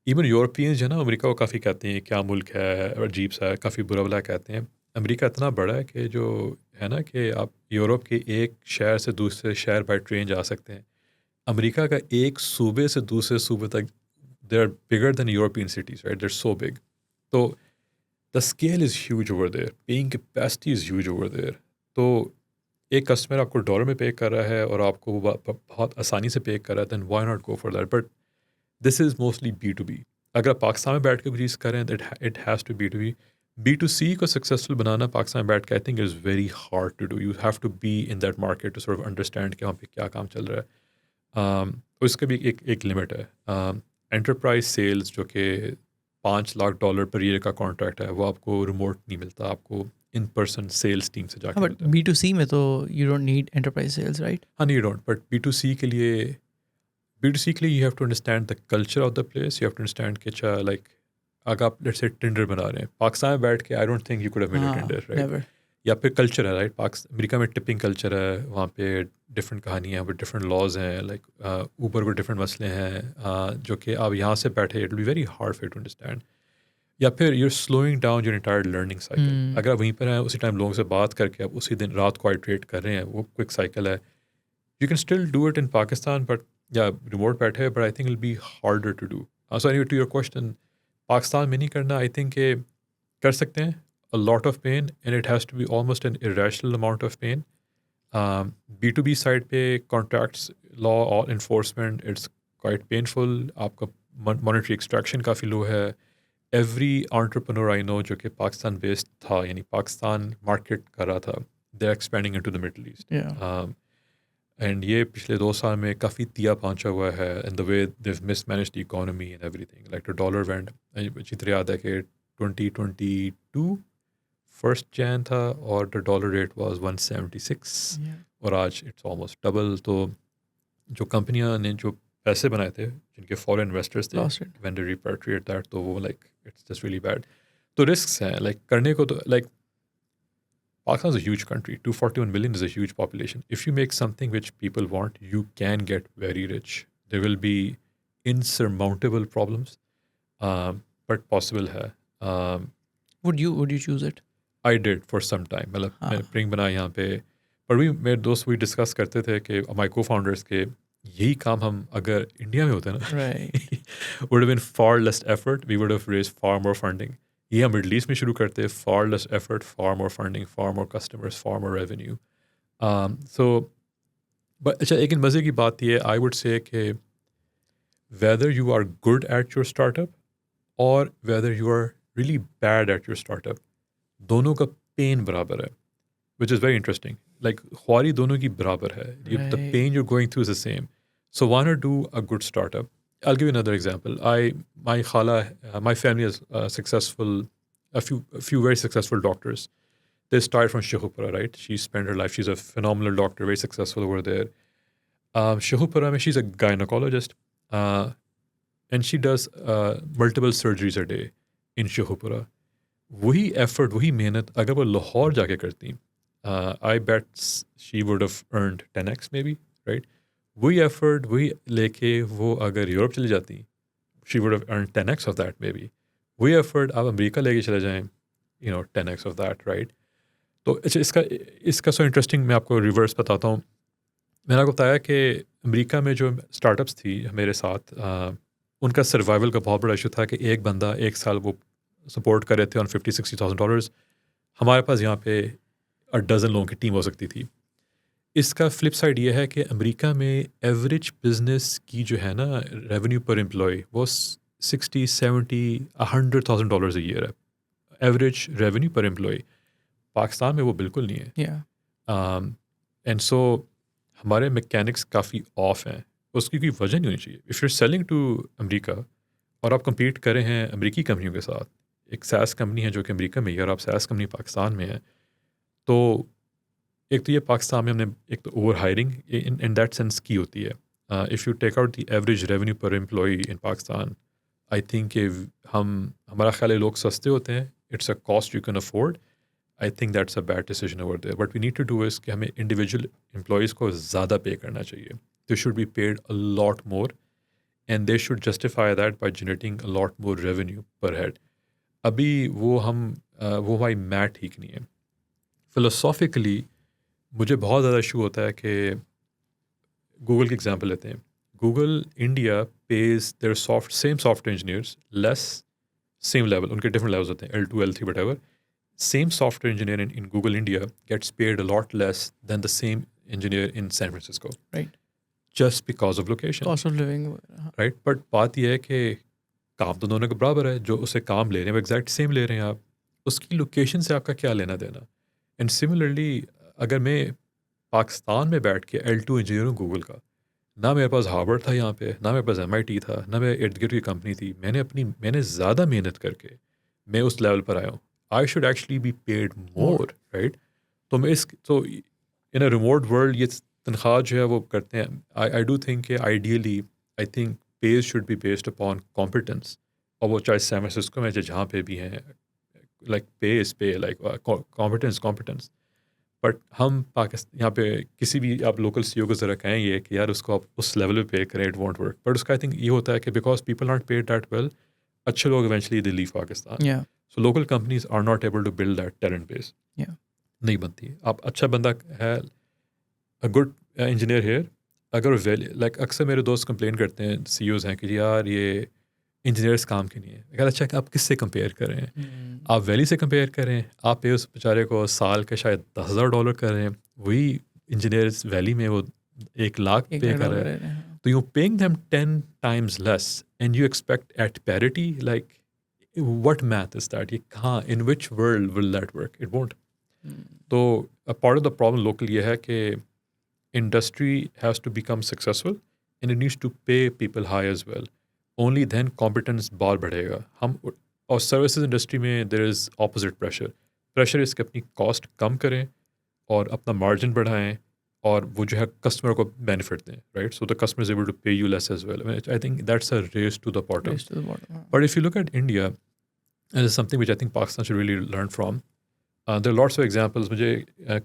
इवन यूरोपियंस जो है ना अमेरिका को काफ़ी कहते हैं क्या मुल्क है, अजीब सा है, काफ़ी बुरा भला कहते हैं. अमेरिका इतना बड़ा है कि जो है ना कि आप यूरोप के एक शहर से दूसरे शहर बाय ट्रेन जा सकते हैं. अमेरिका का एक सूबे से दूसरे सूबे तक, they are bigger than European cities, right. They are so big. तो the scale is huge over there, paying capacity is huge over there. तो एक कस्टमर आपको डॉलर में पे कर रहा है और आपको वो बहुत आसानी से पे कर रहा है, then why not go for that. But this is mostly B2B. अगर आप पाकिस्तान में बैठ के कोई चीज़ करें, that it has to B2B. B2C को सक्सेसफुल बनाना पाकिस्तान में बैठ के, I think is very hard to do. You have to be in that market to sort of understand कि वहाँ पे क्या काम चल रहा है. उसका भी एक लिमिट है. एंटरप्राइज सेल्स जो कि $5 लाख पर ईयर का कॉन्ट्रैक्ट है, वो आपको रिमोट नहीं मिलता, आपको इन पर्सन सेल्स टीम से जाके हाँ, बट मिलता है। B2C में तो you don't need enterprise sales, right? हाँ, नहीं, यू डोंट, बट B2C के लिए you have to understand the culture of the place, you have to understand कि अच्छा, लाइक अगर आप लेट्स से टिंडर बना रहे हैं पाकिस्तान में बैठ के, I don't think you could have made a हाँ, टिंडर, राइट? नेवर। या फिर कल्चर है, राइट? अमेरिका में टिपिंग कल्चर है, वहाँ पे डिफरेंट कहानियाँ हैं, डिफरेंट लॉज हैं, लाइक ऊबर को डिफरेंट मसले हैं, जो कि आप यहाँ से बैठे it will be very hard for you to understand. या फिर you're slowing down your entire learning cycle. अगर आप वहीं पर हैं, उसी टाइम लोगों से बात करके आप उसी दिन रात को आइट्रेट कर रहे हैं, वो क्विक साइकिल है। You can still do it in Pakistan, but या रिमोट बैठे, but I think it be harder to do. So anyway, to your question, Pakistan में नहीं करना, आई थिंक कर सकते हैं, a lot of pain, and it has to be almost an irrational amount of pain. B2B side पे contracts law और enforcement, it's quite painful. आपका monetary extraction काफ़ी low है. Every entrepreneur I know जो कि पाकिस्तान based था, यानी Pakistan market कर रहा था, they're expanding into the Middle East. Yeah. And ये पिछले 2 साल में काफ़ी तिया पहुंचा हुआ है, and the way they've mismanaged the economy and everything. Like the dollar went, अच्छी तरह याद है कि 2022 फर्स्ट जैन था और the dollar rate was 176 Yeah. और आज इट्स ऑलमोस्ट डबल। तो जो कंपनियां ने जो पैसे बनाए थे, जिनके फॉरेन इन्वेस्टर्स थे, Lost it. When they repatriate that, तो वो like it's just really bad. तो रिस्क्स हैं लाइक करने को, तो like Pakistan is a huge country, 241 million is a huge population. If you make something which people want, you can get very rich. There will be insurmountable problems, but possible है। Would you choose it? I did for some time, मतलब हाँ. मैंने प्रिंग बनाया यहाँ पे, पर भी मेरे दोस्त भी डिस्कस करते थे कि माई को फाउंडर्स के यही काम हम अगर इंडिया में होते ना, Right. Would have been far less effort, we would have raised far more funding. ये हम मिडल ईस्ट में शुरू करते, far less effort, far more funding, far more customers, far more revenue. So but अच्छा, एक मज़े की बात ये, आई वुड से कि whether you are good at your startup और whether you are really bad at your startup, दोनों का पेन बराबर है, which is very interesting. Like ख्वारी दोनों की बराबर है, the Right. Pain you're going through is the same. So want to do a good startup. I'll give you another example. My khala, my family is successful, a few very successful doctors. They started from Sheikhupura, right? She spent her life. She's a phenomenal doctor, very successful over there. Sheikhupura, she's a gynecologist, and she does multiple surgeries a day in Sheikhupura. वही effort, वही मेहनत अगर वो लाहौर जाके करती, I bet she would have earned 10x maybe, right? वही effort वही लेके वो अगर यूरोप चली जाती, she would have earned 10x of that maybe. वही एफर्ट आप अमेरिका लेके चले जाएं, 10x ऑफ दैट, राइट? तो अच्छा, इसका सो इंटरेस्टिंग, मैं आपको रिवर्स बताता हूँ। मैंने आपको बताया कि अमेरिका में जो स्टार्टअप्स थी मेरे साथ, उनका सर्वाइवल का बहुत बड़ा इशू था कि एक बंदा एक साल वो सपोर्ट कर रहे थे ऑन $50,000-60,000। हमारे पास यहाँ पे 12 लोगों की टीम हो सकती थी। इसका फ्लिप साइड ये है कि अमेरिका में एवरेज बिजनेस की जो है ना रेवेन्यू पर एम्प्लॉय, वो $60, $70, $100,000 a ईयर है, average revenue per employ. Pakistan में वो बिल्कुल नहीं है। Yeah. एंड सो हमारे मैकेनिक्स काफ़ी ऑफ हैं। उसकी कोई वजह नहीं होनी चाहिए। If you're selling to America और आप compete कर रहे हैं अमेरिकी कंपनियों के साथ, एक सैस कंपनी है जो कि अमेरिका में है और आप सैस कंपनी पाकिस्तान में है, तो एक तो ये पाकिस्तान में हमने एक तो over hiring in that sense की होती है। If you take out the average revenue per employee in Pakistan, I think हमारा ख्याल है लोग सस्ते होते हैं, it's a cost you can afford. I think that's a bad decision over there. But we need to do is कि हमें individual employees को ज़्यादा पे करना चाहिए। They should be paid a lot more and they should justify that by generating a lot more revenue per head. अभी वो हमारी math ठीक नहीं है। फिलोसॉफिकली मुझे बहुत ज़्यादा इशू होता है कि गूगल की एग्जांपल लेते हैं। Google India pays their same software engineers less, same level, उनके डिफरेंट लेवल्स होते हैं, L2 L3 whatever. Same software engineer in Google India gets paid a lot less than the same engineer in San Francisco. Right. Just because of location. Cost of living. Right, but बात यह है कि काम तो दोनों के बराबर है। जो उसे काम ले रहे हैं वो एग्जैक्ट सेम ले रहे हैं आप, उसकी लोकेशन से आपका क्या लेना देना। एंड सिमिलरली अगर मैं पाकिस्तान में बैठ के L2 इंजीनियर हूँ गूगल का, ना मेरे पास हार्वर्ड था यहाँ पे, ना मेरे पास MIT था, ना मेरे इर्द गिर्द की कंपनी थी। मैंने ज़्यादा मेहनत करके मैं उस लेवल पर आया हूँ। I should actually be paid more more, right? तो इन अ रिमोट वर्ल्ड ये तनख्वाह जो है वो करते हैं। आई डू थिंक कि ideally I think page should be based upon competence, और वो चाहे सैन फ्रांसिस्को में चाहे जहाँ पे भी हैं, लाइक पे इज पे, लाइक कॉम्पिटेंस। बट हम पाकिस्तान यहाँ पे किसी भी आप लोकल CEO को ज़रा कहें ये कि यार उसको आप उस लेवल पे पे करें, इट वॉन्ट वर्क। बट उसका आई थिंक ये होता है कि because people not paid that well, अच्छे लोग इवेंचुअली दे लीव पाकिस्तान। या so local companies are not able to build that talent base, या नहीं बनती। आप अच्छा बंदा है, अ गुड इंजीनियर हेयर, अगर वैल्यू लाइक अक्सर मेरे दोस्त कंप्लेन करते हैं, CEOs हैं कि यार ये इंजीनियर्स काम के नहीं है। अगर अच्छा कि आप किससे कंपेयर कर रहे हैं? आप वैली से कंपेयर करें, आप पे उस बेचारे को साल के शायद $10,000 कर रहे हैं, वही इंजीनियर्स वैली में वो 1 लाख पे कर रहा $1 है। ले रहे हैं. तो you paying them 10 times less and you expect at parity, like what math is that? ये कहाँ, in which world will that work? It won't. तो part of the problem local ये है कि industry has to become successful and it needs to pay people high as well. Only then competence bar बढ़ेगा। हम और services industry में there is opposite pressure इसके अपनी कॉस्ट कम करें और अपना मार्जिन बढ़ाएं, और वो जो है कस्टमर को बेनिफिट दें, right? So the customer is able to pay you less as well. I think that's a race to the bottom. Race to the bottom. But if you look at India, and it's something which I think Pakistan should really learn from. There are lots of examples. मुझे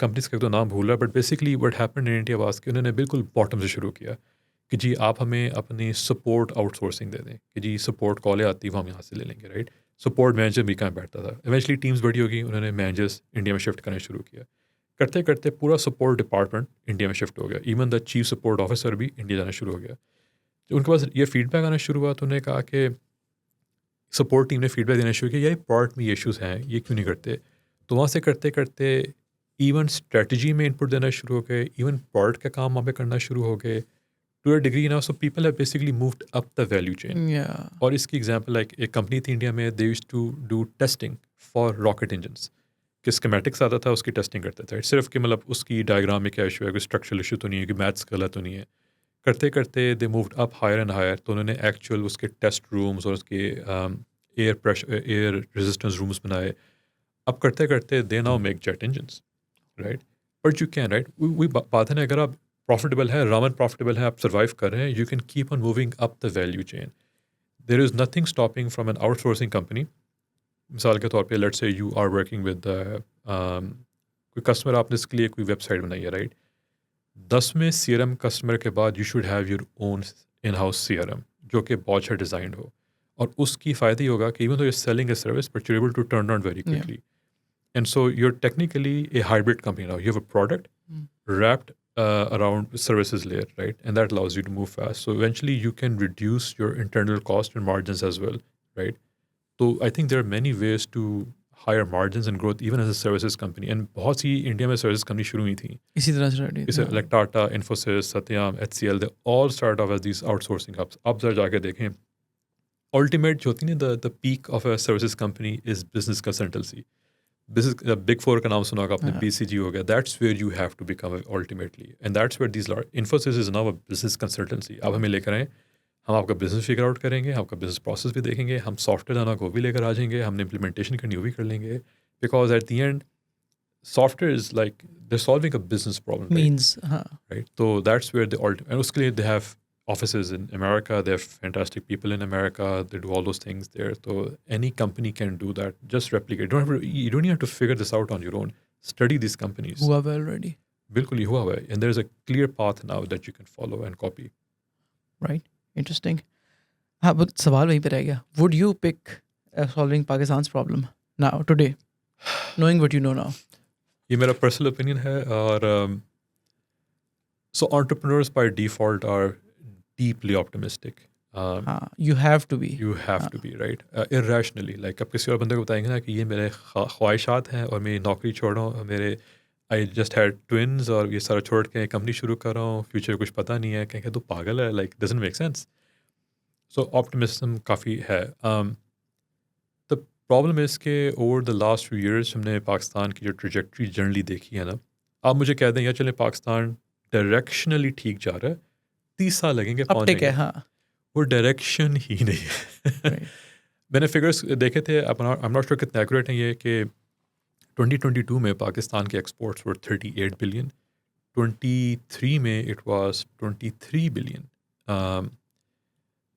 companies का तो नाम भूल रहा है, but basically what happened in India was कि उन्होंने बिल्कुल बॉटम से शुरू किया कि जी आप हमें अपनी सपोर्ट आउटसोर्सिंग दे दें, कि जी सपोर्ट कॉलें आती वो हम यहाँ से ले लेंगे, राइट? सपोर्ट मैनेजर भी कहाँ बैठता था। इवेंचुअली टीम्स बड़ी होगी, उन्होंने मैनेजर्स इंडिया में शिफ्ट करना शुरू किया। करते करते पूरा सपोर्ट डिपार्टमेंट इंडिया में शिफ्ट हो गया, even the chief support officer भी इंडिया जाना शुरू हो गया। तो उनके पास ये फीडबैक आना शुरू हुआ, तो उन्होंने कहा कि सपोर्ट टीम ने फीडबैक देना शुरू किया, ये प्रोडक्ट में ये इश्यूज़ हैं, ये क्यों नहीं करते? तो वहाँ से करते करते इवन स्ट्रेटजी में इनपुट देना शुरू हो गए, इवन प्रोडक्ट का काम वहाँ पे करना शुरू हो गए टू अ डिग्री ना। So people have basically moved up the value chain. Yeah. और इसकी एग्जांपल लाइक एक कंपनी थी इंडिया में, they used to do testing for rocket engines. कि स्कीमेटिक्स आता था, उसकी टेस्टिंग करते थे, सिर्फ कि मतलब उसकी डायग्राम में क्या इशू है, कोई स्ट्रक्चरल इशू तो नहीं है, कि मैथ्स गलत तो नहीं है। करते करते they moved up higher and higher, तो उन्होंने एक्चुअल उसके टेस्ट रूम्स और उसके air pressure, air resistance rooms बनाए। अब करते करते they now make jet engines, right? But you can, right, वही बात है ना, अगर आप प्रॉफिटेबल है, रामन प्रॉफिटेबल है, आप सर्वाइव कर रहे हैं, you can keep on moving up the value chain. There is nothing stopping from an outsourcing company. मिसाल के तौर पे let's say you are working with कोई कस्टमर, आपने इसके लिए कोई वेबसाइट बनाई है, राइट? 10वें CRM कस्टमर के बाद you should have your own in house CRM जो कि बहुत अच्छा डिज़ाइंड हो, और उसकी फ़ायदा ही होगा कि even though you're selling a service but you're able to turn around very Yeah. quickly. And so you're technically a hybrid company now. You have a product Mm. wrapped around services layer, right? And that allows you to move fast. So eventually you can reduce your internal cost and margins as well, right? So I think there are many ways to higher margins and growth even as a services company. And बहुत सी India में services company शुरू हुई थी, इसी तरह से ready जैसे था. like Tata, Infosys, Satyam, HCL, they all start off as these outsourcing hubs. आप जरा जाके देखें, ultimate जो होती है ना, the peak of a services company is business consultancy. Business Big Four का नाम सुना होगा आपने, हाँ. BCG हो गया. That's where you have to become ultimately, and that's where these large Infosys is now a business consultancy. आप हमें लेकर आए, हम आपका बिजनेस फिगर आउट करेंगे, आपका बिजनेस प्रोसेस भी देखेंगे, हम सॉफ्टवेयर दाना को भी लेकर आ जाएंगे, हमने इम्प्लीमेंटेशन करनी वो भी कर लेंगे, because at the end software is like they're solving a business problem, right? Means, हाँ. Right. So that's where and uske liye they have offices in America. They have fantastic people in America. They do all those things there. So any company can do that. Just replicate. You don't even have to figure this out on your own. Study these companies. हुआ हुआ already. बिल्कुल ही हुआ हुआ है. And there's a clear path now that you can follow and copy. Right. Interesting. हाँ, but सवाल वहीं पे रह गया. Would you pick solving Pakistan's problem now, today, knowing what you know now? ये मेरा पर्सनल ओपिनियन है, और so entrepreneurs by default are deeply optimistic. हाँ, you have to be. You have to be, right? Irrationally, like आप किसी और बंदे को बताएंगे ना कि ये मेरे ख्वाहिशात हैं और मेरी नौकरी छोड़ रहा हूँ, मेरे आई जस्ट हैड ट्विन्स और ये सारा छोड़ के कंपनी शुरू कर रहा हूँ, फ्यूचर कुछ पता नहीं है, कहेंगे तो पागल है, like doesn't make sense. So optimism काफ़ी है. द प्रॉब्लम इज़ के over the last few years हमने पाकिस्तान की जो ट्रेजेक्ट्री जनरली देखी है ना, आप मुझे कह दें या चलें पाकिस्तान डायरेक्शनली ठीक जा रहा है, 30 साल लगेंगे पहुंच अपटेक है, जाएंगे, हाँ, वो डायरेक्शन ही नहीं है। राइट। मैंने फिगर्स देखे थे, अपना आई एम नॉट श्योर कितने एक्यूरेट हैं ये, कि 2022 में पाकिस्तान के एक्सपोर्ट्स वर 38 बिलियन, 23 में it was 23 billion,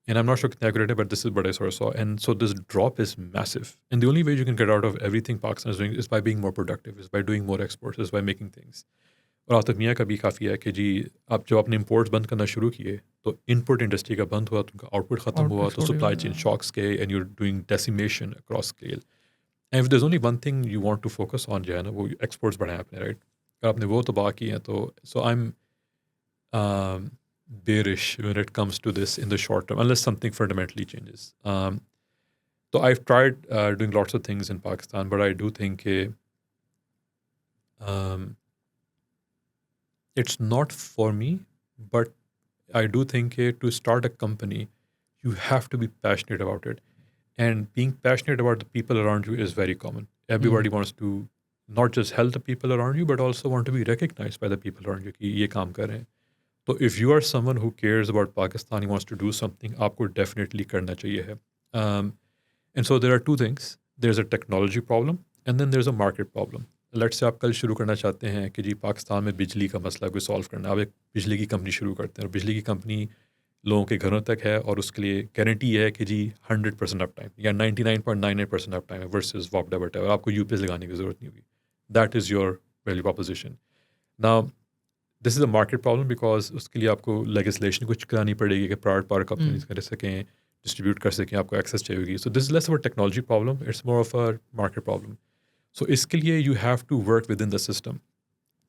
and I'm not sure कितना accurate है, but this is what I sort of saw. And so this drop is massive. And the only way you can get out of everything Pakistan is doing is by being more productive, is by doing more exports, is by making things. और आतिफ मियाँ का भी काफ़ी है कि जी आप जब आपने इंपोर्ट्स बंद करना शुरू किए तो इनपुट इंडस्ट्री का बंद हुआ, तो उनका आउटपुट ख़त्म हुआ, आउटपुट तो थोड़ी सप्लाई हुआ, चेन शॉक्स के, and you're doing decimation across scale. And if there's only one thing you want to focus on जो है ना, वो एक्सपोर्ट्स बढ़ाएं आपने, राइट. अगर आपने वो तबाह किए हैं तो so I am bearish when it comes to this in the short term, unless something fundamentally changes. So I've tried doing lots of things in Pakistan, but I do think it's not for me. But I do think to start a company, you have to be passionate about it. And being passionate about the people around you is very common. Everybody wants to not just help the people around you, but also want to be recognized by the people around you कि ये काम कर रहे हैं. So if you are someone who cares about Pakistan, he wants to do something, आपको definitely करना चाहिए है. And so there are two things. There's a technology problem and then there's a market problem. Let's say आप कल शुरू करना चाहते हैं कि जी पाकिस्तान में बिजली का मसला कोई सॉल्व करना. आप एक बिजली की कंपनी शुरू करते हैं और बिजली की कंपनी लोगों के घरों तक है और उसके लिए गारंटी है कि जी 100% अप टाइम या 99.99% अप टाइम है वर्सेस वॉपडा बटा, और आपको यूपीएस लगाने की ज़रूरत नहीं होगी. That is your value proposition. Now this is a market problem because उसके लिए आपको लेजिस्लेशन कुछ करानी पड़ेगी कि प्राइवेट पावर कंपनीज कर सकें, डिस्ट्रीब्यूट कर सकें, आपको एक्सेस चाहिए होगी. So this is less of a technology problem, it's more of a market problem. So इसके लिए you have to work within the system.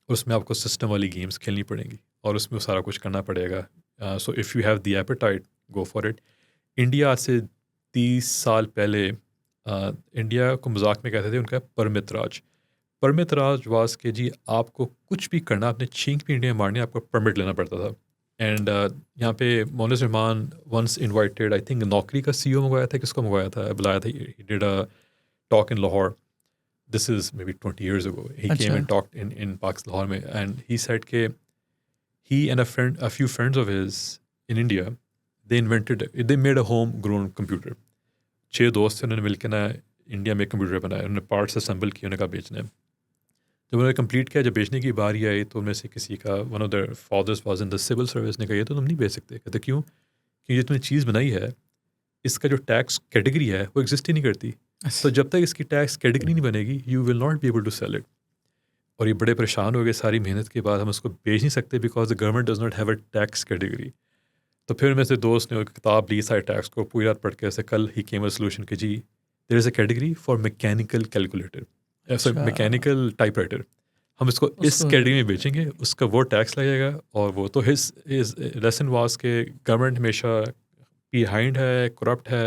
उसमें आपको सिस्टम वाली गेम्स खेलनी पड़ेंगी और उसमें सारा कुछ करना पड़ेगा. So if you have the apatite, go for it. India आज से 30 साल पहले इंडिया को मजाक में कहते थे उनका परमित राज. परमित राज वास के जी आपको कुछ भी करना, आपने छींक भी इंडिया मारनी, आपको परमिट लेना पड़ता था. एंड यहाँ पे Monis Rahman once invited, I think Naukri का CEO मंगवाया था, किसको मंगवाया था, बुलाया था, he did a talk in Lahore. This is maybe 20 years ago. He came and talked in Pakistan, Lahore mein, and he said ke he and a few friends of his in India, they made a homegrown computer. 6 दोस्त थे, उन्होंने मिलकर ना India में computer बनाया, उन्होंने parts assemble किए, उन्होंने कहा बेचना है. जब उन्होंने कंप्लीट किया, जब बेचने की बारी आई तो उनमें से किसी का one of the fathers was in the civil service, ने कहा ये तो तुम नहीं बेच सकते. कहते क्यों? कि ये तुमने चीज़ बनाई है, इसका जो टैक्स कैटेगरी है वो एग्जिस्ट ही नहीं करती. तो जब तक इसकी टैक्स कैटेगरी नहीं बनेगी, you will not be able to sell it. और ये बड़े परेशान हो गए, सारी मेहनत के बाद हम उसको बेच नहीं सकते because the government does not have a tax category. तो फिर मेरे से दोस्त ने एक किताब ली, सारे टैक्स को पूरी रात पढ़ के, ऐसे कल ही केम अ सोल्यूशन कि जी there is a category for mechanical calculator, ऐसा मैकेनिकल टाइपराइटर. हम इसको इस कैटेगरी में बेचेंगे, उसका वो टैक्स लगेगा. और वो तो हिज लेसन वाज के गवर्नमेंट हमेशा बिहाइंड है, करप्ट है.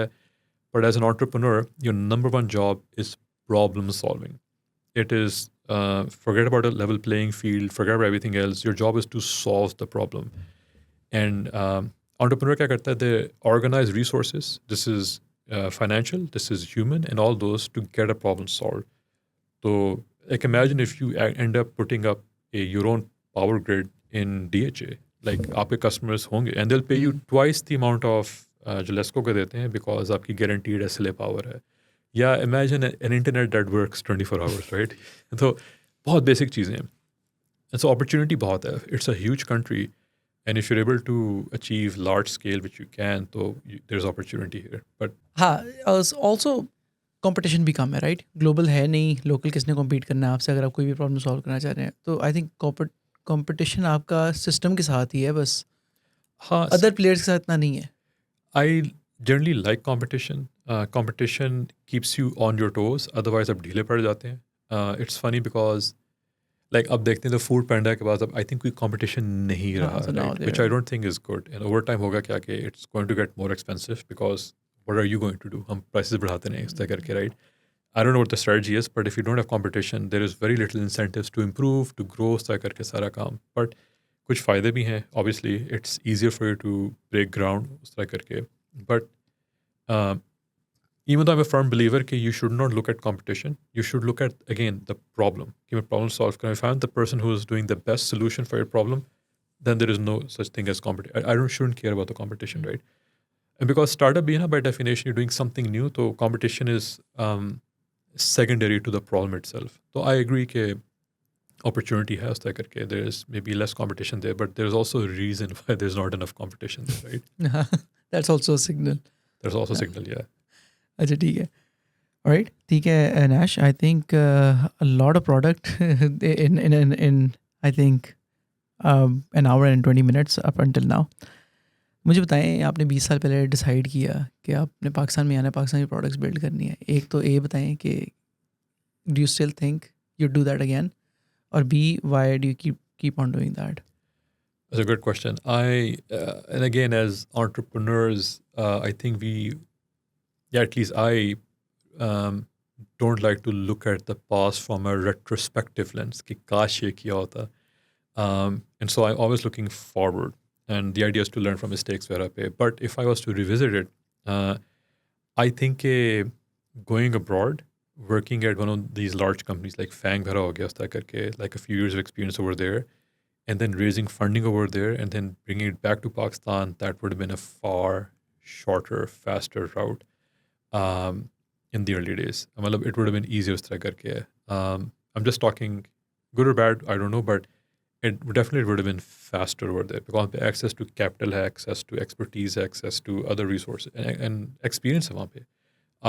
But as an entrepreneur, your number one job is problem solving. It is forget about a level playing field, forget about everything else. Your job is to solve the problem. And entrepreneur क्या करता है? They organize resources. This is financial, this is human, and all those to get a problem solved. So, like imagine if you end up putting up your own power grid in DHA. Like आपके customers होंगे, and they'll pay you twice the amount of जो लेस्को को देते हैं because आपकी guaranteed SLA power है. या imagine an internet that works 24 hours, right. तो बहुत बेसिक चीज़ें हैं. सो अपॉर्चुनिटी बहुत है. It's a huge country and if you able to achieve large scale which you can, तो there is opportunity here. But हाँ, ऑल्सो कंपटीशन भी कम है, राइट. ग्लोबल है नहीं, लोकल किसने कॉम्पीट करना है आपसे अगर आप कोई भी प्रॉब्लम सॉल्व करना चाह रहे हैं. तो आई थिंक कंपटीशन आपका सिस्टम के साथ ही है बस, हाँ, अदर प्लेयर्स के साथ इतना नहीं है. I generally like competition. Competition keeps you on your toes. Otherwise, आप ढीले पड़ जाते हैं. It's funny because, like, अब देखते हैं तो फूड पैंडा के बाद अब I think कोई competition नहीं रहा, so now right? they're- Which I don't think is good. And over time होगा क्या कि it's going to get more expensive because what are you going to do? हम prices बढ़ाते नहीं इस तरह करके, right? I don't know what the strategy is, but if you don't have competition, there is very little incentives to improve, to grow, इस तरह करके सारा काम. But कुछ फ़ायदे भी हैं. Obviously, it's easier for you to break ground उस तरह करके. But even though I'm a firm believer that you should not look at competition, you should look at, again, the problem. कि मैं problem solve करूँ. If I'm the person who is doing the best solution for your problem, then there is no such thing as competition. I don't shouldn't care about the competition, right? And because startup being by definition, you're doing something new, so competition is secondary to the problem itself. So I agree that opportunity has that करके there is maybe less competition there, but there's also a reason why there's not enough competition there, right? That's also a signal. There's also signal, yeah. अच्छा ठीक है. All right, ठीक है Nash. I think a lot of product in I think an hour and 20 minutes up until now. मुझे बताएं, आपने 20 साल पहले डिसाइड किया कि आपने पाकिस्तान में आना है, पाकिस्तानी प्रोडक्ट्स बिल्ड करनी है. एक तो ये बताएं कि do you still think you do that again, or B, why do you keep on doing that? That's a good question. And again, as entrepreneurs, I think at least I don't like to look at the past from a retrospective lens. कि काश ये किया होता. And so I'm always looking forward. And the idea is to learn from mistakes where I pay. But if I was to revisit it, I think going abroad, working at one of these large companies like Fang Bhara ho gaya usta karke, like a few years of experience over there, and then raising funding over there, and then bringing it back to Pakistan, that would have been a far shorter, faster route in the early days. It would have been easier उस तरह करके. I'm just talking good or bad, I don't know, but it definitely would have been faster over there because access to capital, access to expertise, access to other resources, and experience है वहाँ पे.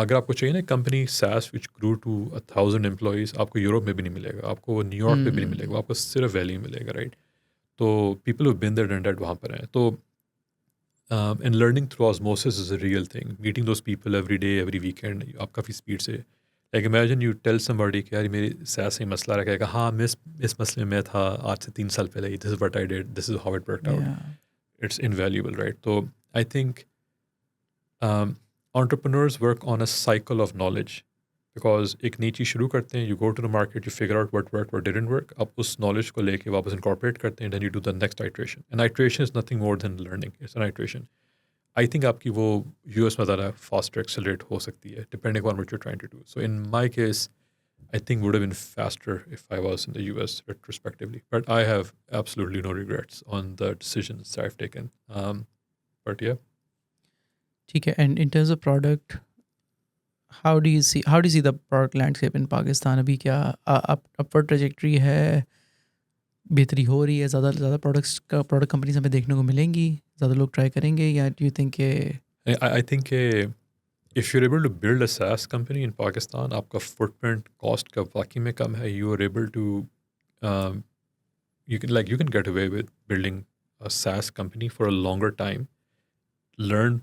अगर आपको चाहिए ना company SaaS which grew to 1,000 employees, आपको Europe में भी नहीं मिलेगा, आपको वो न्यूयॉर्क में भी नहीं मिलेगा, आपको सिर्फ वैली में मिलेगा, राइट? तो people who've been there done that वहाँ पर हैं. तो and learning through osmosis is a real thing. Meeting those people every day, every weekend, आप काफ़ी स्पीड से. Like imagine you tell somebody कि यार मेरी SaaS से मसला रहा है, हाँ मैं इस मसले में था आज से 3 साल पहले, this is what I did, this is how it worked out. It's invaluable, right? So I think entrepreneurs work on a cycle of knowledge because एक नई चीज़ शुरू करते हैं, you go to the market, you figure out what worked, what didn't work, आप उस knowledge को लेके वापस incorporate करते हैं, then you do the next iteration. And iteration is nothing more than learning. It's an iteration. I think आपकी वो US में ज़्यादा faster accelerate हो सकती है, depending on what you're trying to do. So in my case, I think would have been faster if I was in the US retrospectively. But I have absolutely no regrets on the decisions that I've taken. But yeah. ठीक है. And in terms of product, how do you see the product landscape in Pakistan? अभी क्या upward trajectory है, बेहतरी हो रही है, ज़्यादा प्रोडक्ट कंपनीज हमें देखने को मिलेंगी, ज़्यादा लोग ट्राई करेंगे, या do you think I think if you're able to build a SaaS company in Pakistan, आपका footprint cost का वाकई में कम है, you are able to you can get away with building a SaaS company for a longer time, learn.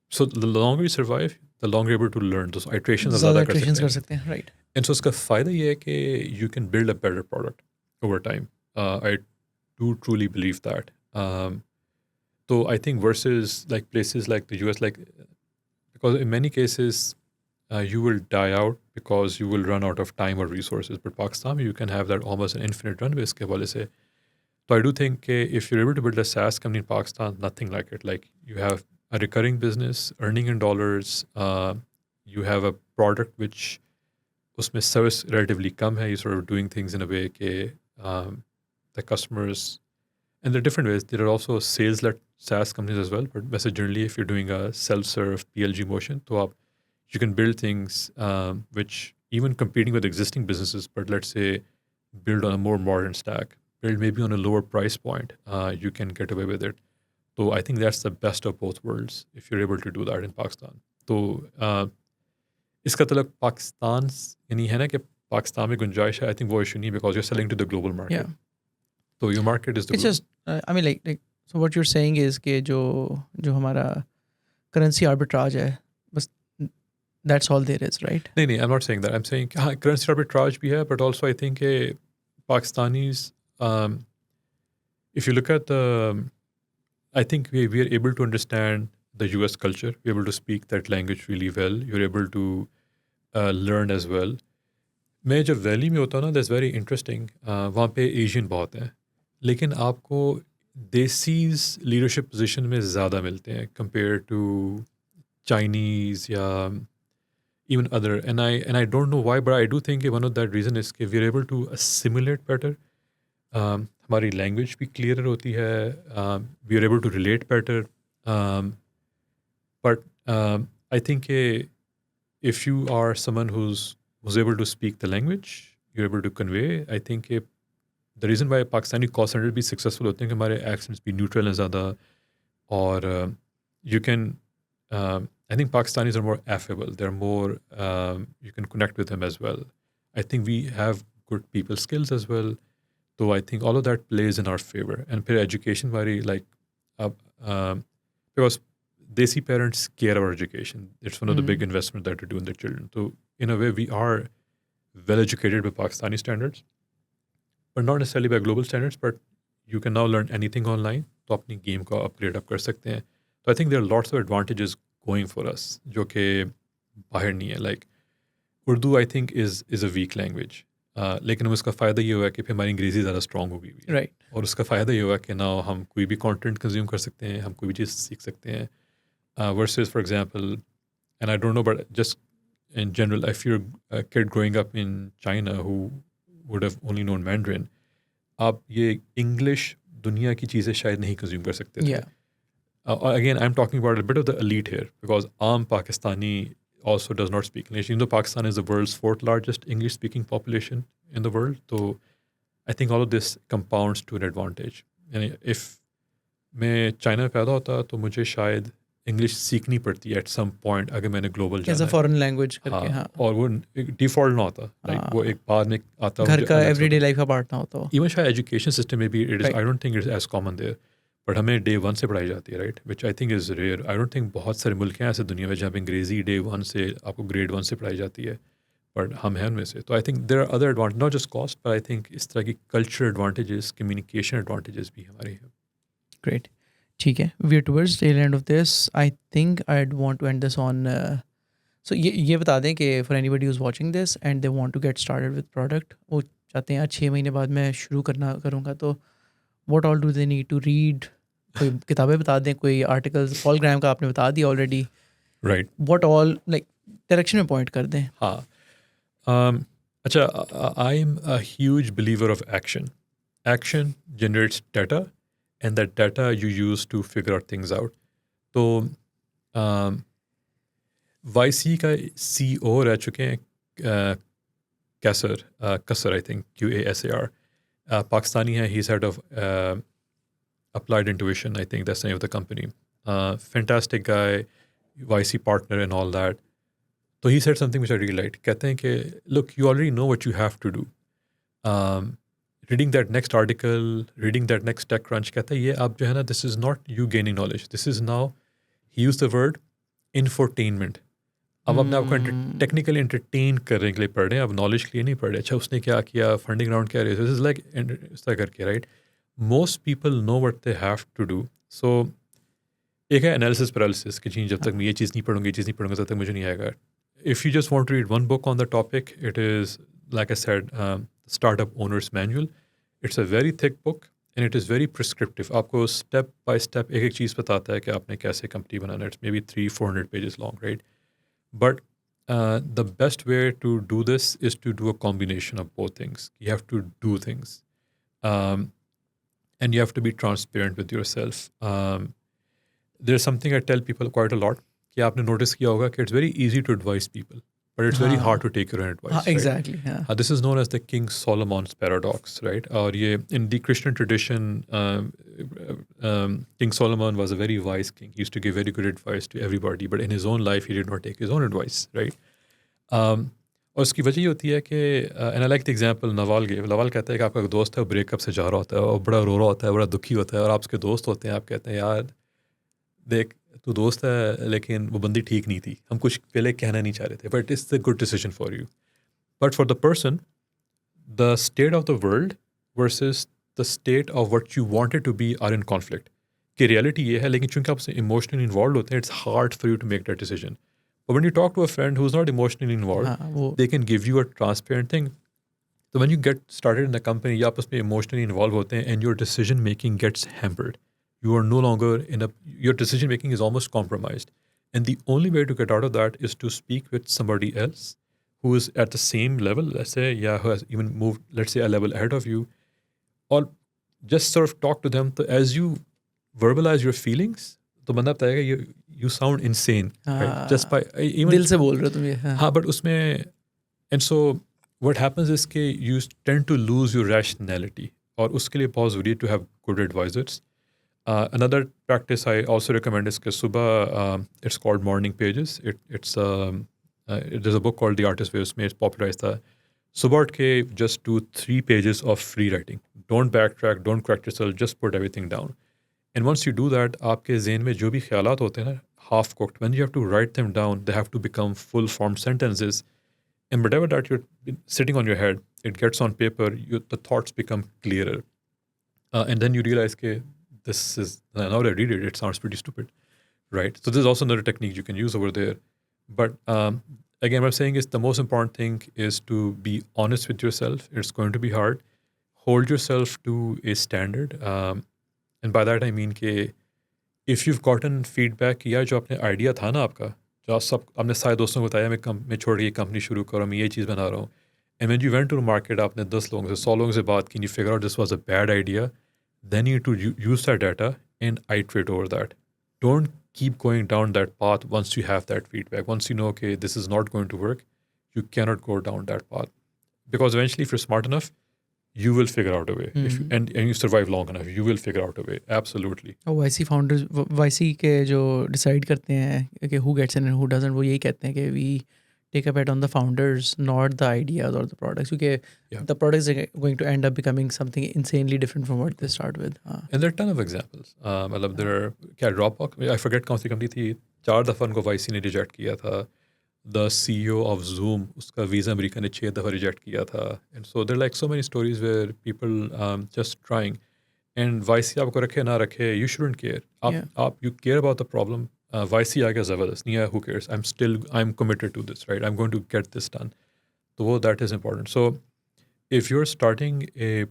So the longer you survive, the longer you're able to learn. Those iterations ज़्यादा iterations कर सकते हैं, right? And so उसका फ़ायदा ये है कि you can build a better product over time. I do truly believe that. So I think versus like places like the US, because in many cases you will die out because you will run out of time or resources. But Pakistan, you can have that almost an infinite runway. इसके हवाले से. So I do think if you're able to build a SaaS company in Pakistan, nothing like it. Like you have a recurring business, earning in dollars. You have a product which उसमें service relatively कम है. You're sort of doing things in a way that the customers, and there are different ways. There are also sales-led SaaS companies as well. But generally, if you're doing a self-serve PLG motion, so you can build things which even competing with existing businesses, but let's say build on a more modern stack, build maybe on a lower price point, you can get away with it. So I think that's the best of both worlds if you're able to do that in Pakistan. So इसका मतलब पाकिस्तान यानी है ना कि पाकिस्तान में गुंजाइश है. I think वो issue नहीं because you're selling to the global market. Yeah. So your market is the. It's just I mean like so what you're saying is कि जो हमारा currency arbitrage है, बस that's all there is, right? नहीं, I'm not saying that. I'm saying currency arbitrage भी है, but also I think Pakistanis, if you look at I think we are able to understand the US culture. We're able to speak that language really well. You're able to learn as well. मैं जब valley में होता हूँ ना, that's very interesting. वहाँ पे Asian बहुत हैं, लेकिन आपको देसीज लीडरशिप पोजीशन में ज़्यादा मिलते हैं कंपेयर टू चाइनीज़ या even other. And I don't know why, but I do think one of that reason is that we're able to assimilate better. हमारी लैंग्वेज भी क्लियर होती है, we are able to relate better, but I think if you are someone who's able to speak the language, you're able to convey. I think the reason why Pakistani call center भी successful होते हैं कि हमारे accents भी neutral हैं ज़्यादा, और you can I think Pakistanis are more affable. They're more you can connect with them as well. I think we have good people skills as well. So I think all of that plays in our favor. And फिर education वाली like because Desi parents care about education. It's one of the big investments that they do in their children. So in a way, we are well educated by Pakistani standards, but not necessarily by global standards. But you can now learn anything online. तो अपनी game को upgrade up कर सकते हैं. So I think there are lots of advantages going for us, जो कि बाहर नहीं है. Like Urdu, I think is a weak language. लेकिन उसका फ़ायदा ये हुआ कि फिर हमारी अंग्रेज़ी ज़्यादा स्ट्रॉन्ग हो गई हुई है. राइट. और उसका फ़ायदा ये हुआ कि ना हम कोई भी कंटेंट कंज्यूम कर सकते हैं, हम कोई भी चीज़ सीख सकते हैं. Versus, for example, and I don't know, but just in general, if you're a kid growing up in China who would have only known Mandarin, आप ये English दुनिया की चीज़ें शायद नहीं कंज्यूम कर सकते थे. Yeah. Again, I'm talking about a bit of the elite here, because आम Pakistani also does not speak English. Even though Pakistan is the world's fourth largest English-speaking population in the world, so I think all of this compounds to an advantage. And if मैं China में पैदा होता तो मुझे शायद English सीखनी पड़ती है एट सम पॉइंट अगर मैंने global as a foreign language करके. हाँ. और वो डिफ़ॉल्ट ना होता, लाइक वो एक बाद में आता, घर का एवरीडे लाइफ का पार्ट ना होता. इवन शायद एजुकेशन सिस्टम में भी it is, I don't think it's as common there, but हमें डे 1 से पढ़ाई जाती है, right, which I think is rare. I don't think बहुत सारे मुल्क हैं ऐसे दुनिया में जहाँ पे अंग्रेज़ी डे 1 से आपको ग्रेड 1 से पढ़ाई जाती है, बट हम हैं उनमें से. तो I think there are other advantage, not just cost, but I think इस तरह की कल्चरल एडवांटेजेस, कम्युनिकेशन एडवांटेजेस भी हमारे हैं. ग्रेट. ठीक है, we are towards tail end of this. I think I want to end this on, so ये बता दें कि for anybody who's watching this and they want to get started with product, वो चाहते हैं 6 महीने बाद मैं शुरू करूँगा, तो what all do they need to read? कोई किताबें बता दें, कोई आर्टिकल्स. पॉल ग्राहम का आपने बता दिया already, right. What all, like direction में पॉइंट कर दें. हाँ. अच्छा, आई am a huge believer of action. Action generates data, and that data you use to figure out things out. तो YC का CEO रह चुके हैं कसर, आई थिंक QASAR. पाकिस्तानी है, he's head of Applied Intuition, I think that's the name of the company. Fantastic guy, YC partner and all that. So he said something which I really liked. कहते हैं कि look, you already know what you have to do. Reading that next article, reading that next TechCrunch, कहता है ये आप जो है ना, this is not you gaining knowledge. This is now, he used the word infotainment. अब अपने आपको टेक्निकली एंटरटेन करने के लिए पढ़ रहे हैं, अब नॉलेज के लिए नहीं पढ़ रहे. अच्छा उसने क्या किया, फंडिंग राउंड क्या रही, दिस इज लाइक इस तरह करके, right. Most people know what they have to do. So एक है एनालिसिस पैरालिसिस कि जी जब तक मैं ये चीज़ नहीं पढ़ूंगी, ये चीज़ नहीं पढ़ूंगा, तब तक मुझे नहीं आएगा. If you just want to read one book on the topic, it is like I said, Startup Owner's Manual. It's a very thick book and it is very prescriptive. आपको step by step एक चीज़ बताता है कि आपने कैसे company banana. It's maybe 300-400 pages long, right? But the best way to do this is to do a combination of both things. You have to do things. And you have to be transparent with yourself. There's something I tell people quite a lot, कि आपने notice किया होगा कि it's very easy to advise people, but it's very hard to take your own advice. Exactly. Right? Yeah. This is known as the King Solomon's paradox, right? और ये in the Christian tradition, King Solomon was a very wise king. He used to give very good advice to everybody, but in his own life, he did not take his own advice, right? और उसकी वजह ये होती है कि and I like the example Nawal gave. Nawal कहता है कि आपका दोस्त है, ब्रेकअप से जा रहा होता है और बड़ा रो रहा होता है, बड़ा दुखी होता है, और आप उसके दोस्त होते हैं, आप कहते हैं यार देख तू दोस्त है लेकिन वो बंदी ठीक नहीं थी, हम कुछ पहले कहना नहीं चाह रहे थे, but it's the good decision for you. But for the person, the state of the world versus the state of what you wanted to be are in conflict. कि रियलिटी ये है, लेकिन चूंकि आप उससे इमोशनली इन्वॉल्व होते हैं, it's hard for you to make that decision. But when you talk to a friend who is not emotionally involve, they can give you a transparent thing. तो when you get started in the company, या आप उसमें emotionally involve होते हैं, and your decision making gets hampered. You are no longer your decision making is almost compromised. And the only way to get out of that is to speak with somebody else who is at the same level, let's say, who has even moved, let's say, a level ahead of you. Or just sort of talk to them. So as you verbalize your feelings, तो बंदा बताएगा you sound insane, right? Just by even दिल से बोल रहे हो तुम ये, हाँ. हाँ, but उसमें and so what happens is कि you tend to lose your rationality, और उसके लिए बहुत ज़रूरी है to have good advisors. Another practice I also recommend is कि सुबह it's called morning pages. There's a book called The Artist Way, उसमें it's popularized था. सुबह उठ के just do 3 pages of free writing. Don't backtrack, don't correct yourself, just put everything down. And once you do that, आपके ज़हन में जो भी ख्यालात होते हैं ना, half cooked, when you have to write them down, they have to become full formed sentences. And whatever that you're sitting on your head, it gets on paper, the thoughts become clearer. And then you realize, okay, this is, now that I read it, it sounds pretty stupid, right? So there's also another technique you can use over there. But again, what I'm saying is the most important thing is to be honest with yourself. It's going to be hard. Hold yourself to a standard. And by that I mean कि if you've gotten feedback, या जो अपने idea था ना आपका, जो आप सब आपने सारे दोस्तों को बताया मैं छोड़ के ये कंपनी शुरू कर रहा हूँ, मैं ये चीज़ बना रहा हूँ, and when you went to the market, आपने 10 लोगों से 100 लोगों से बात की, you figure out this was a bad idea, then you need to use that data and iterate over that. Don't keep going down that path once you have that feedback. Once you know, okay, this is not going to work, you cannot go down that path. Because eventually, if you're smart enough, you will figure out a way. And you survive long enough, you will figure out a way. Absolutely. YC founders, YC के जो decide करते हैं कि who gets in and who doesn't, वो यही कहते हैं कि we take a bet on the founders, not the ideas or the products. Because the products are going to end up becoming something insanely different from what they start with. And there are a ton of examples. मतलब there are क्या Dropbox, I forget कौन सी company थी, 4 दफ़ा उनको YC ने reject किया था. The CEO of Zoom, उसका वीज़ा अमेरिका ने 6 दफ़ा रिजेक्ट किया था. And so there are like so many stories where people just trying. And YC आपको रखे ना रखे, you shouldn't care. आप you care about the problem. YC आ गया ज़बरदस्त, नहीं है, who cares? I'm committed to this, right? I'm going to get this done. So that is important. So if you're starting a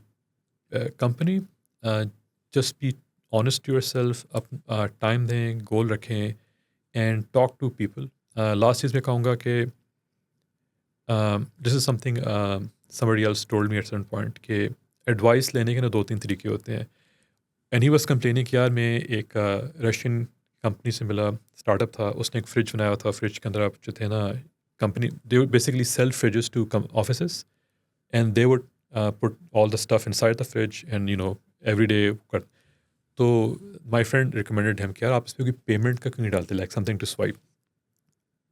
company, just be honest to yourself, time दें, goal रखें, and talk to people. Last चीज़ मैं कहूँगा कि this is something somebody else told me at some point कि advice लेने के ना 2-3 तरीके होते हैं. And he was complaining कि यार मैं एक रशियन कंपनी से मिला, स्टार्टअप था, उसने एक फ्रिज बनाया था, फ्रिज के अंदर आप जो थे ना company, they would basically sell fridges to offices, and they would put all the stuff inside the fridge and every day तो my friend recommended him कि यार आप इस पर कोई पेमेंट का क्यों नहीं डालते, like something to swipe.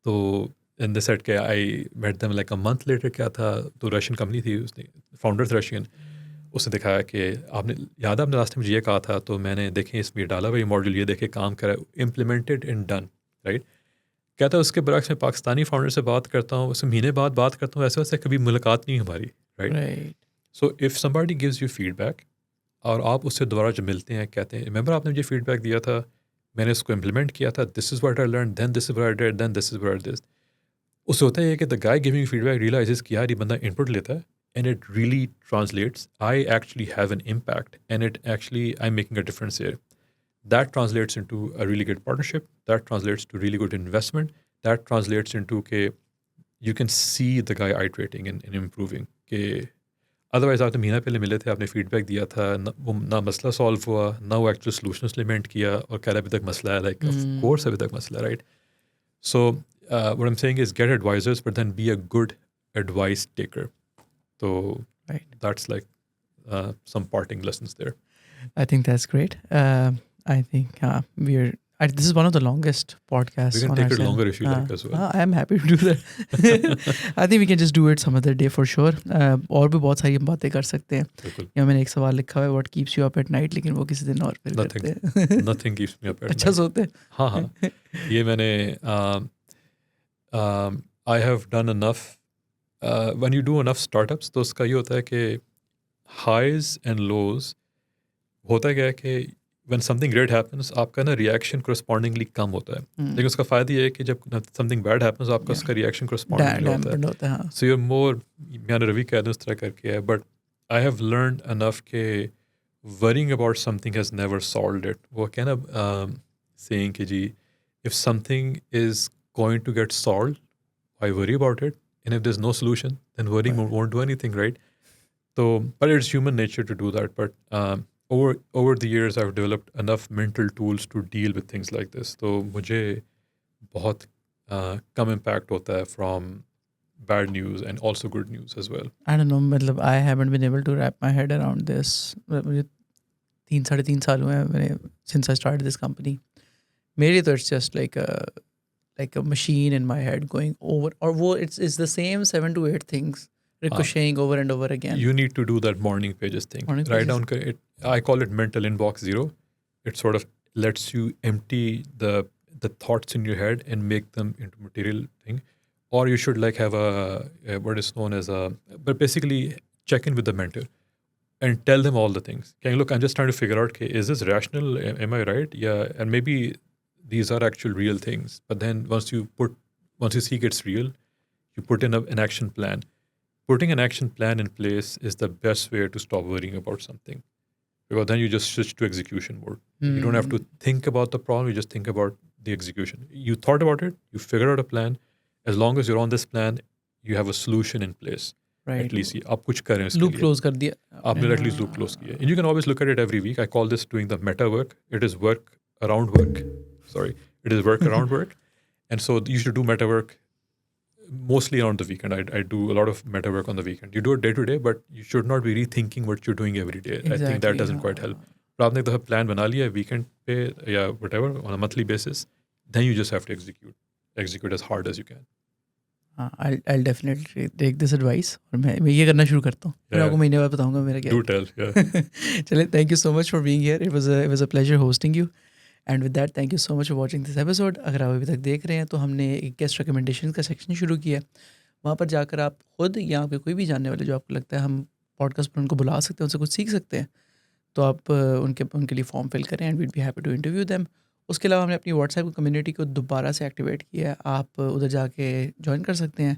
तो and they said कि I met them like a month later. क्या था, तो रशियन कंपनी थी, उसने फाउंडर था रशियन, उसने दिखाया कि आपने याद है आपने लास्ट टाइम मुझे ये कहा था, तो मैंने देखें इसमें डाला भाई मॉड्यूल, ये देखे काम करा, इम्प्लीमेंटेड एंड डन, राइट. कहता है उसके बरक्स में पाकिस्तानी फाउंडर से बात करता हूँ, उससे महीने बाद बात करता हूँ, ऐसे वैसे कभी मुलाकात नहीं हमारी, right. So if somebody gives you feedback और आप उससे दोबारा जब मिलते हैं, कहते हैं रिमेंबर आपने मुझे फीडबैक दिया था, मैंने उसको इम्प्लीमेंट किया था, this is what I learn, then this is what I did, then this is what I did. उससे होता है कि the guy giving feedback realizes कि यार ये बंदा इनपुट लेता है, and it really translates. I actually have an impact, and I'm making a difference here. That translates into a really good partnership. That translates to really good investment. That translates into you can see the guy iterating and improving. Otherwise, आपने महीना पहले मिले थे, आपने feedback दिया था, वो ना मसला सॉल्व हुआ, ना वो एक्चुअल सोल्यूशन इम्प्लीमेंट किया, और कह रहा अभी तक मसला है, लाइक ऑफ कोर्स अभी तक मसला, right. So what I'm saying is get advisors, but then be a good advice taker. So that's like some parting lessons there. I think that's great. I think this is one of the longest podcasts. We can take it longer if you like as well. I am happy to do that. I think we can just do it some other day for sure. और भी बहुत सारी हम बातें कर सकते हैं. यहाँ मैंने एक सवाल लिखा हुआ है, what keeps you up at night, लेकिन वो किसी दिन और फिर करते हैं. Nothing keeps me up at night. अच्छा सोते हैं. हाँ. ये मैंने I have done enough. When you do enough startups, तो उसका ये होता है कि highs and lows होता है क्या है कि when something great happens, आपका ना reaction correspondingly कम होता है. लेकिन उसका फ़ायदा ये है कि जब something bad happens, आपका उसका reaction correspondingly होता है. So you're more, मैंने रवि कह उस तरह करके है, but I have learned enough कि worrying about something has never solved it. वो क्या ना saying कि जी, if something is going to get solved, why worry about it? And if there's no solution, then worrying won't do anything, right? So, but it's human nature to do that. But over the years I've developed enough mental tools to deal with things like this. तो मुझे बहुत कम impact होता है from bad news and also good news as well. I don't know, मतलब I haven't been able to wrap my head around this. मुझे 3 साढ़े 3 साल हुए हैं मैंने since I started this company. मेरे लिए तो it's just like a machine in my head going over, or वो it's the same 7 to 8 things ricocheting over and over again. You need to do that morning pages thing. Morning Write pages. down it. I call it mental inbox zero. It sort of lets you empty the thoughts in your head and make them into material thing. Or you should like have a what is known as but basically check in with the mentor and tell them all the things. Okay, look, I'm just trying to figure out, okay, is this rational? Am I right? Yeah, and maybe these are actual real things. But then once you see it's real, you put in an action plan. Putting an action plan in place is the best way to stop worrying about something. Because then you just switch to execution mode. You don't have to think about the problem, you just think about the execution. You thought about it, you figured out a plan. As long as you're on this plan, you have a solution in place. Right. At least आप कुछ करें उसके Loop लिए. close कर दिया आपने at least loop close किया. And you can always look at it every week. I call this doing the meta work. It is work around work. Sorry. It is work around work. And so you should do meta work mostly on the weekend. I do a lot of meta work on the weekend. You do it day to day, but you should not be rethinking what you're doing every day. I think that doesn't quite help. But आपने एक दफ़ा plan बना लिया weekend पे या whatever on a monthly basis, then you just have to execute as hard as you can. हाँ, I'll definitely take this advice और मैं ये करना शुरू करता हूँ. मैं आपको महीने बाद बताऊंगा मेरा क्या. Do tell. Yeah. चलिए, thank you so much for being here. It was a pleasure hosting you. And with that thank you so much for watching this episode. अगर आप अभी तक देख रहे हैं तो हमने एक गेस्ट रिकमेंडेशन का सेक्शन शुरू किया है. वहाँ पर जाकर आप खुद या आपके कोई भी जानने वाले जो आपको लगता है हम पॉडकास्ट पर उनको बुला सकते हैं, उनसे कुछ सीख सकते हैं, तो आप उनके लिए फॉर्म फिल करें and we'd be happy to interview them. उसके अलावा हमने अपनी व्हाट्सएप कम्युनिटी को दोबारा से एक्टिवेट किया है. आप उधर जाके ज्वाइन कर सकते हैं.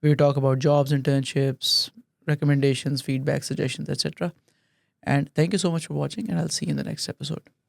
We talk about jobs, internships, recommendations, feedback, suggestions, etc. And thank you so much for watching, and I'll see you in the next episode.